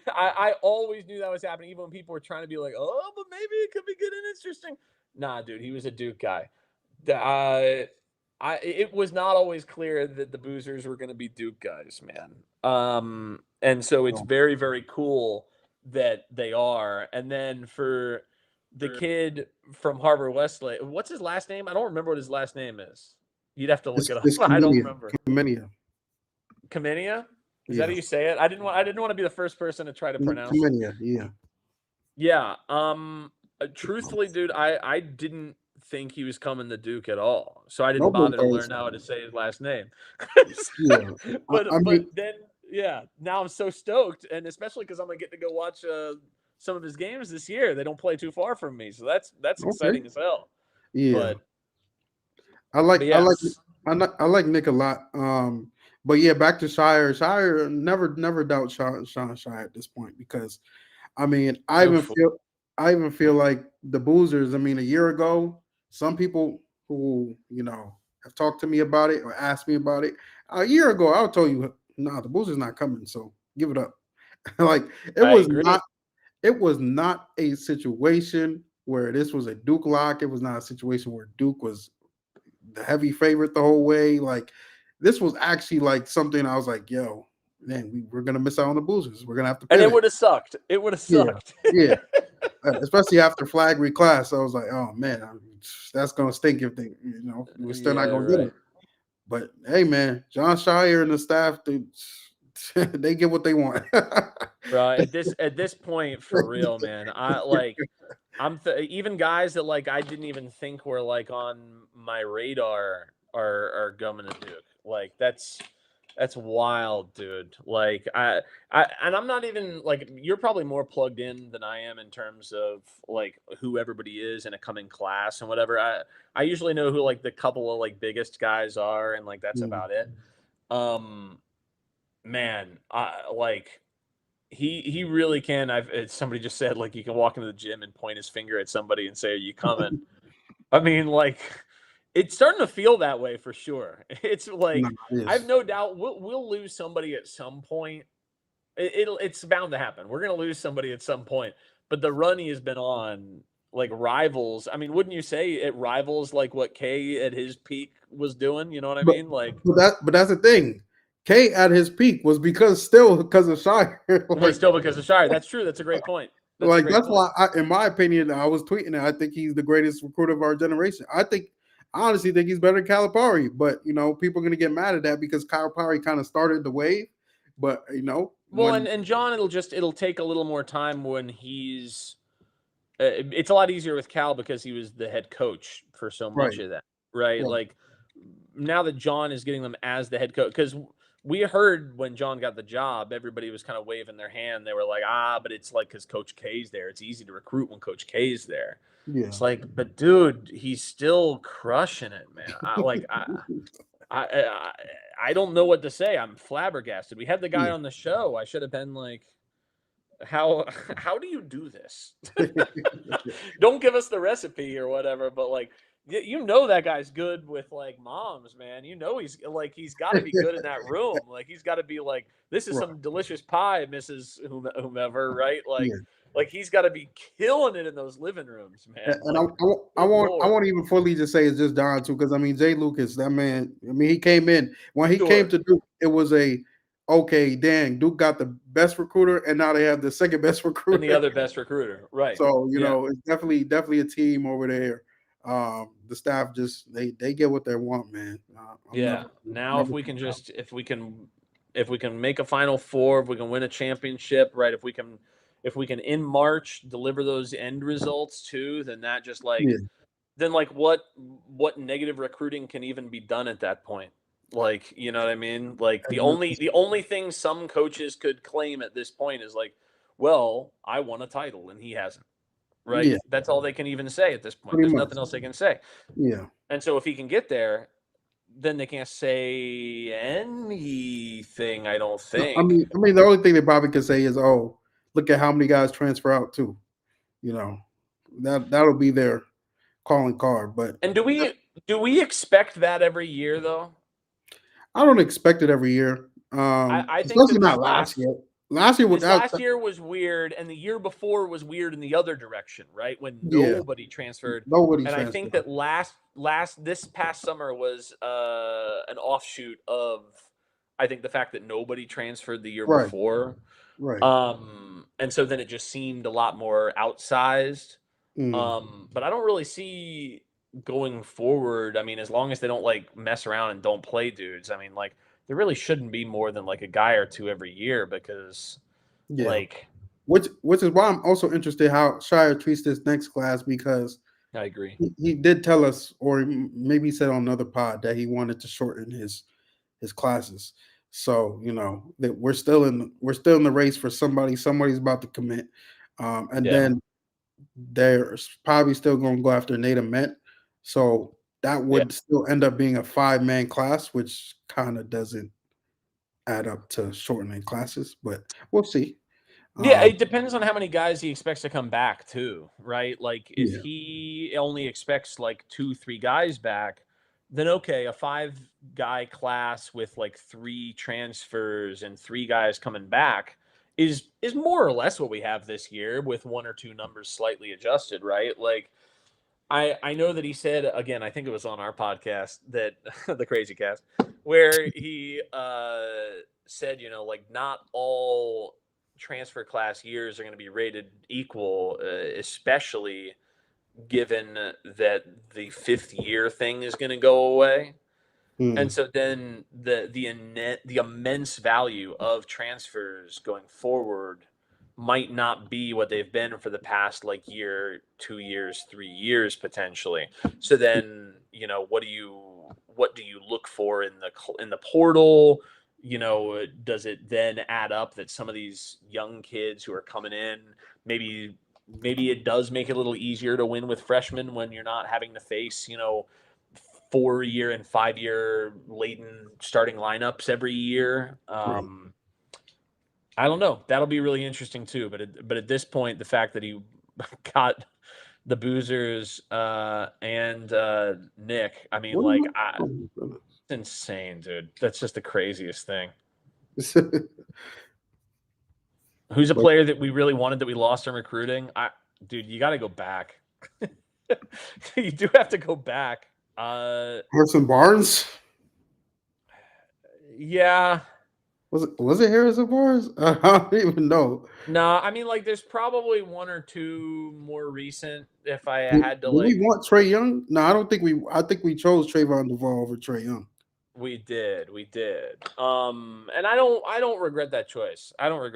I always knew that was happening, even when people were trying to be like, oh, but maybe it could be good and interesting. Nah, dude, he was a Duke guy. It was not always clear that the Boozers were going to be Duke guys, man. And so it's very, very cool that they are. And then for the kid from Harvard Westlake, what's his last name? I don't remember what his last name is. You'd have to look it up. It's I don't Kamenia. remember. Kamenia. Kamenia? Is Yeah. that how you say it? I didn't want to be the first person to try to pronounce it. Kamenia. Yeah. Yeah. Truthfully, dude, I didn't think he was coming to Duke at all. So I didn't Nobody bother to knows. learn how to say his last name. Yeah. But I mean, then yeah, now I'm so stoked, and especially because I'm gonna get to go watch some of his games this year. They don't play too far from me, so that's exciting as hell. yeah. But I like yeah, I like Nick a lot. But yeah, back to Shire. Shire never doubt Sean Shire at this point because I mean I even feel like the Boozers. I mean, a year ago, some people who have talked to me about it or asked me about it a year ago, I would tell you, nah, the Boozers not coming. So give it up. Like I agree. it was not a situation where this was a Duke lock. It was not a situation where Duke was the heavy favorite the whole way. Like this was actually like something I was like, yo, man, we're gonna miss out on the Boozers. We're gonna have to pivot. And it would have sucked. It would have sucked. Yeah. Especially after Flag reclass. I was like, oh man, that's gonna stink if we're still not gonna get it. But hey man, John Shire and the staff, they get what they want. Right. At this point, for real, man. Even guys that like I didn't even think were like on my radar are coming to Duke. Like that's wild, dude. Like and I'm not even like you're probably more plugged in than I am in terms of like who everybody is in a coming class and whatever. I usually know who like the couple of like biggest guys are, and like that's about it. Man, like he really can. Somebody just said like you can walk into the gym and point his finger at somebody and say, "Are you coming?" I mean, like it's starting to feel that way for sure. It's like I have no doubt we'll lose somebody at some point. It's bound to happen. We're gonna lose somebody at some point. But the run he has been on, like rivals. I mean, wouldn't you say it rivals like what K at his peak was doing? You know what I mean? Like, but that's the thing. K at his peak was because of Shire. Like, still because of Shire. That's true. That's a great point. That's why, in my opinion, I was tweeting it. I think he's the greatest recruiter of our generation. I honestly think he's better than Calipari. But people are going to get mad at that because Calipari kind of started the wave. But well, and John, it'll take a little more time when he's. It's a lot easier with Cal because he was the head coach for so much of that, right? Yeah. Like now that John is getting them as the head coach, because we heard when John got the job, everybody was kind of waving their hand. They were like, but it's like because Coach K's there. It's easy to recruit when Coach K's there. Yeah. It's like, but dude, he's still crushing it, man. I don't know what to say. I'm flabbergasted. We had the guy on the show. I should have been like, how do you do this? Don't give us the recipe or whatever, but like, that guy's good with like moms, man. He's got to be good in that room. Like he's got to be like, this is some delicious pie, Mrs. Whomever, right? Like he's got to be killing it in those living rooms, man. And I won't even fully just say it's just Don too, because I mean Jay Lucas, that man. I mean he came in when he came to Duke. It was okay, dang, Duke got the best recruiter, and now they have the second best recruiter and the other best recruiter, right? So it's definitely a team over there. The staff just they get what they want, man. Now if we can make a Final Four, if we can win a championship, right? If we can in March deliver those end results too, then that just then like what negative recruiting can even be done at that point? Like, you know what I mean? Like the only thing some coaches could claim at this point is like, well, I won a title and he hasn't. Right? Yeah, That's all they can even say at this point. pretty There's much. nothing else they can say. Yeah. And so if he can get there, then they can't say anything, I don't No, think. I mean, the only thing they probably could say is, "Oh, look at how many guys transfer out too." You know, that'll be their calling card. But And do we expect that every year though? I don't expect it every year. I think Especially that not last year. Last year, last year was weird, and the year before was weird in the other direction, right? When yeah, nobody transferred. nobody And I transferred. think that this past summer was an offshoot of, I think, the fact that nobody transferred the year Right. before. Right. And so then it just seemed a lot more outsized. Mm. But I don't really see going forward. I mean, as long as they don't like mess around and don't play dudes, I mean, like there really shouldn't be more than like a guy or two every year because Yeah. like Which is why I'm also interested how Shire treats this next class, because I agree. he did tell us, or maybe he said on another pod, that he wanted to shorten his classes. So you know that we're still in the race for somebody. Somebody's about to commit, and Yeah. then there's probably still going to go after Nate Met. So that would still end up being a 5-man class, which kind of doesn't add up to shortening classes, but we'll see. Yeah, it depends on how many guys he expects to come back too, right? Like if Yeah. he only expects like 2-3 guys back, then okay, a 5-guy class with like 3 transfers and 3 guys coming back is more or less what we have this year, with 1 or 2 numbers slightly adjusted, right? Like I know that he said, again, I think it was on our podcast, that the Crazy Cast, where he said, you know, like not all transfer class years are going to be rated equal, especially given that the 5th year thing is going to go away. And so then the immense value of transfers going forward might not be what they've been for the past like year, 2 years, 3 years potentially. So then, you know, what do you look for in the portal? You know, does it then add up that some of these young kids who are coming in, maybe it does make it a little easier to win with freshmen when you're not having to face, you know, 4-year and 5-year laden starting lineups every year. I don't know. That'll be really interesting too. But at this point, the fact that he got the Boozers and Nick, I mean, like, it's insane, dude. That's just the craziest thing. Who's a player that we really wanted that we lost in recruiting? Dude, you got to go back. You do have to go back. Harrison Barnes? Yeah. Was it Harrison Barnes? I don't even know. No, I mean, like, there's probably 1 or 2 more recent. If I had to, Did we want Trey Young? No, I don't think we. I think we chose Trayvon Duval over Trey Young. We did. And I don't regret that choice. I know it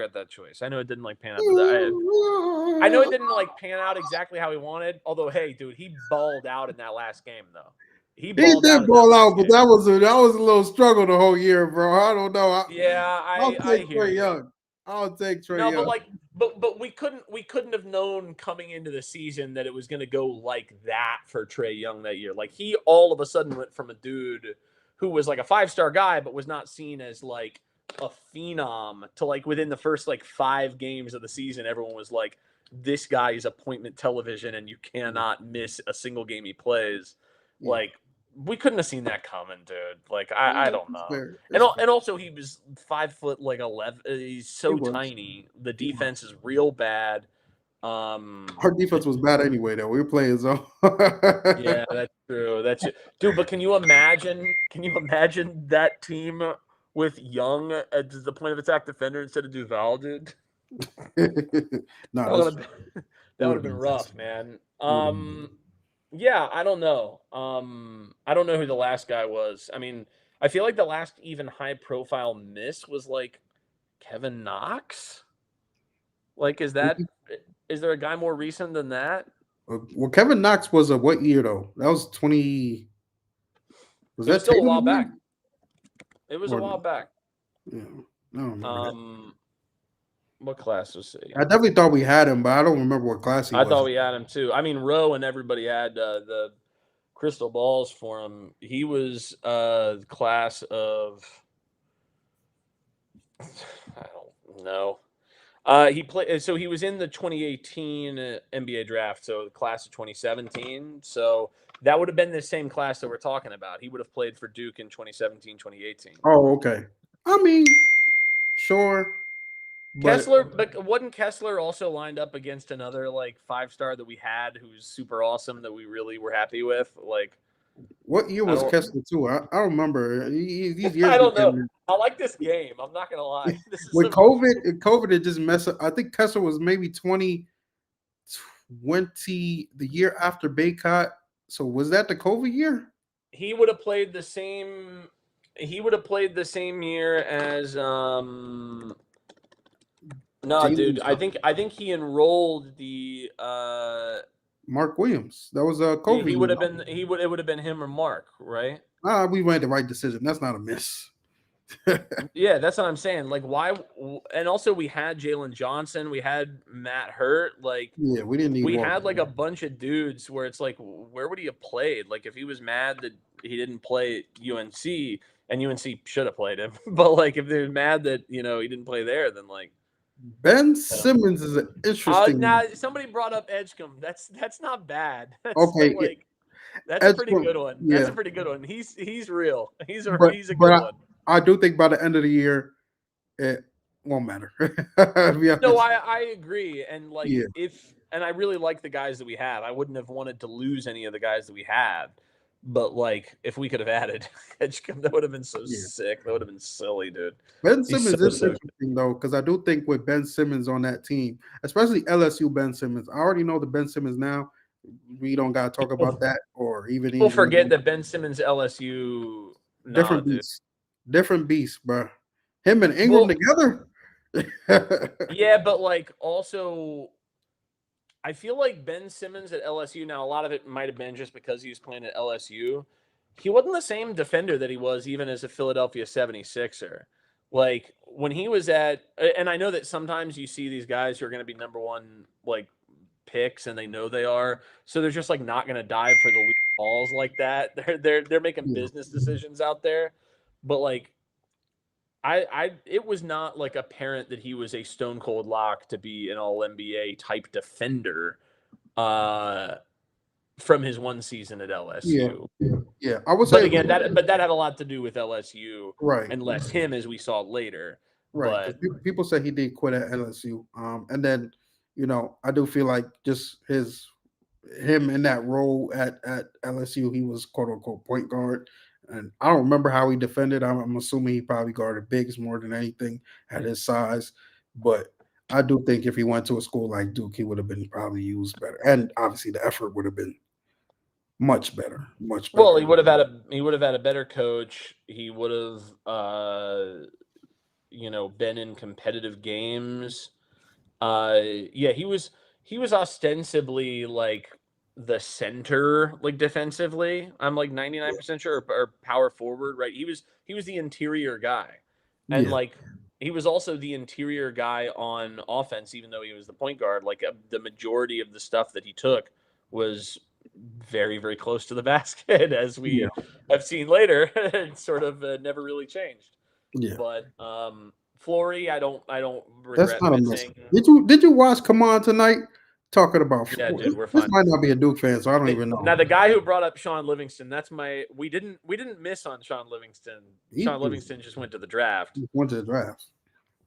didn't like pan out. I know it didn't like pan out exactly how he wanted. Although, hey, dude, he balled out in that last game, though. He did ball out, but that was a little struggle the whole year, bro. I don't know. I'll take Trey Young. I'll take Trey Young. But like, but we couldn't have known coming into the season that it was going to go like that for Trey Young that year. Like, he all of a sudden went from a dude who was like a 5-star guy, but was not seen as like a phenom, to like within the first like 5 games of the season, everyone was like, this guy is appointment television and you cannot miss a single game he plays. Yeah. Like, we couldn't have seen that coming, dude. Like, I don't know. And also he was 5'11". He's so tiny. The defense is real bad. Our defense was bad anyway, though. We were playing zone. Yeah, that's true. That's it. Dude, but can you imagine that team with Young as the point of attack defender instead of Duval, dude? No, that would have been rough, man. Yeah, I don't know. I don't know who the last guy was. I mean, I feel like the last even high profile miss was like Kevin Knox. Like, is there a guy more recent than that? Well, Kevin Knox was what year though? That was 20. Was It was that still a Tatum while year? back. It was a Or- while back. Yeah, I don't remember that. What class was he? I definitely thought we had him, but I don't remember what class he I was. thought we had him too. I mean, Rowe and everybody had the crystal balls for him. He was class of I don't know. He played, so he was in the 2018 NBA draft, so the class of 2017. So that would have been the same class that we're talking about. He would have played for Duke in 2017, 2018. Oh, okay. I mean, sure, but Kessler, but wasn't Kessler also lined up against another like 5-star that we had who's super awesome that we really were happy with? Like, what year I was don't, Kessler too? I don't remember. These years I don't get know. I like this game. I'm not gonna lie. This is with COVID, it just messed up. I think Kessler was maybe 2020, the year after Baycott. So was that the COVID year? He would have played the same. He would have played the same year as No, Jalen dude. I think he enrolled the Mark Williams. That was a yeah, COVID he would year. have been it would have been him or Mark, right? We made the right decision. That's not a miss. Yeah, that's what I'm saying. Like, why? And also, we had Jalen Johnson, we had Matt Hurt. Like, Yeah, we didn't need. we Walker. had like a bunch of dudes where it's like, where would he have played? Like, if he was mad that he didn't play at UNC, and UNC should have played him, but like, if they're mad that he didn't play there, then like. Ben Simmons is an interesting. Now somebody brought up Edgecombe. That's not bad. That's Okay, like that's a pretty Edgecombe, good one. yeah. That's a pretty good one. He's real. He's a But good one. I do think by the end of the year, it won't matter. No, I agree. And like Yeah. and I really like the guys that we have. I wouldn't have wanted to lose any of the guys that we had. But like if we could have added Edgecombe, that would have been so sick. That would have been silly, dude. Ben Simmons is interesting though, because I do think with Ben Simmons on that team, especially LSU Ben Simmons, I already know the Ben Simmons now. We don't gotta talk about that or even people forget that Ben Simmons LSU different beast. Different beast, bro. Him and Ingram together. Yeah, but like also I feel like Ben Simmons at LSU, now a lot of it might have been just because he was playing at LSU. He wasn't the same defender that he was even as a Philadelphia 76er. Like when he was and I know that sometimes you see these guys who are going to be number one like picks and they know they are, so they're just like not going to dive for the balls like that. They're making business decisions out there. But like it was not like apparent that he was a stone cold lock to be an all NBA type defender from his one season at LSU. Yeah. I would But say again, that had a lot to do with LSU, right? And less him, as we saw later. Right. But people say he did quit at LSU. And then I do feel like just him in that role at LSU, he was quote unquote point guard. And I don't remember how he defended. I'm assuming he probably guarded bigs more than anything at his size. But I do think if he went to a school like Duke, he would have been probably used better. And obviously the effort would have been much better. Much better. Well, he would have had a better coach. He would have been in competitive games. He was ostensibly like the center, like defensively. I'm like 99% sure, or power forward, right? He was the interior guy, and like he was also the interior guy on offense, even though he was the point guard. Like the majority of the stuff that he took was very, very close to the basket, as we have seen later. It sort of never really changed. Yeah, but Flory, I don't regret. That's not a miss. Did you watch Come On tonight? Talking about dude, we're this fine. Might not be a Duke fan, so I don't even know. Now the guy who brought up Sean Livingston, we didn't miss on Sean Livingston. Sean Livingston just went to the draft. He went to the draft,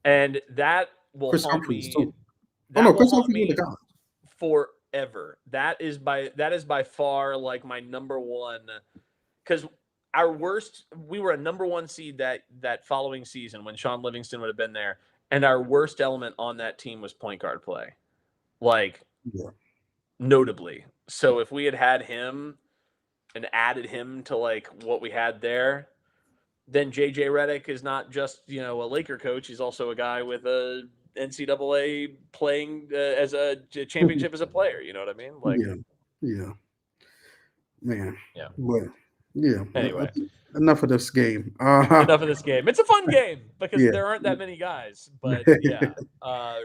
and that will Chris haunt Humphries me. too. Chris Humphries went to college forever. That is by far like my number one, because we were a number one seed that following season when Sean Livingston would have been there, and our worst element on that team was point guard play. Like, notably. So if we had him and added him to like what we had there, then JJ Redick is not just a Laker coach. He's also a guy with a NCAA playing as a championship as a player. You know what I mean? Like, Yeah, man. Yeah. But yeah. Anyway. Enough of this game. Enough of this game. It's a fun game because Yeah. there aren't that many guys. But yeah,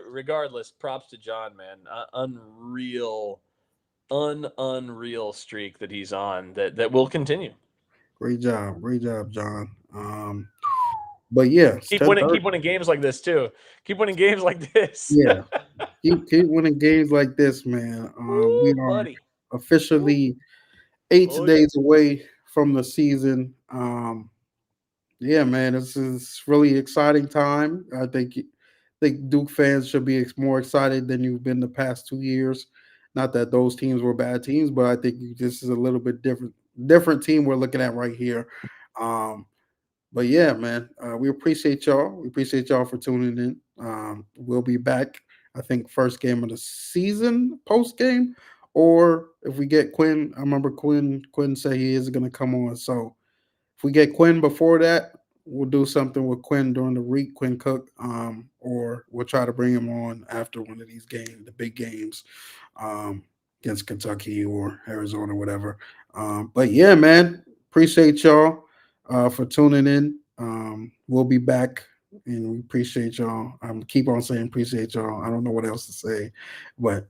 regardless, props to John, man. Unreal streak that he's on that will continue. Great job, John. But yeah, it's Keep 10:30. winning games like this too. Keep winning games like this. Yeah, keep winning games like this, man. We Ooh, are buddy. officially 8 Oh, days away from the season. Yeah, man, this is really exciting time. I think Duke fans should be more excited than you've been the past 2 years. Not that those teams were bad teams, but I think this is a little bit different team we're looking at right here. Um, but yeah, man, we appreciate y'all. We appreciate y'all for tuning in. We'll be back. I think first game of the season, post game, or if we get Quinn. I remember Quinn said he is going to come on. So if we get Quinn before that, we'll do something with Quinn during the week, Quinn Cook, or we'll try to bring him on after one of these games, the big games, against Kentucky or Arizona, whatever. But yeah, man, appreciate y'all for tuning in. We'll be back, and we appreciate y'all. Keep on saying appreciate y'all. I don't know what else to say, but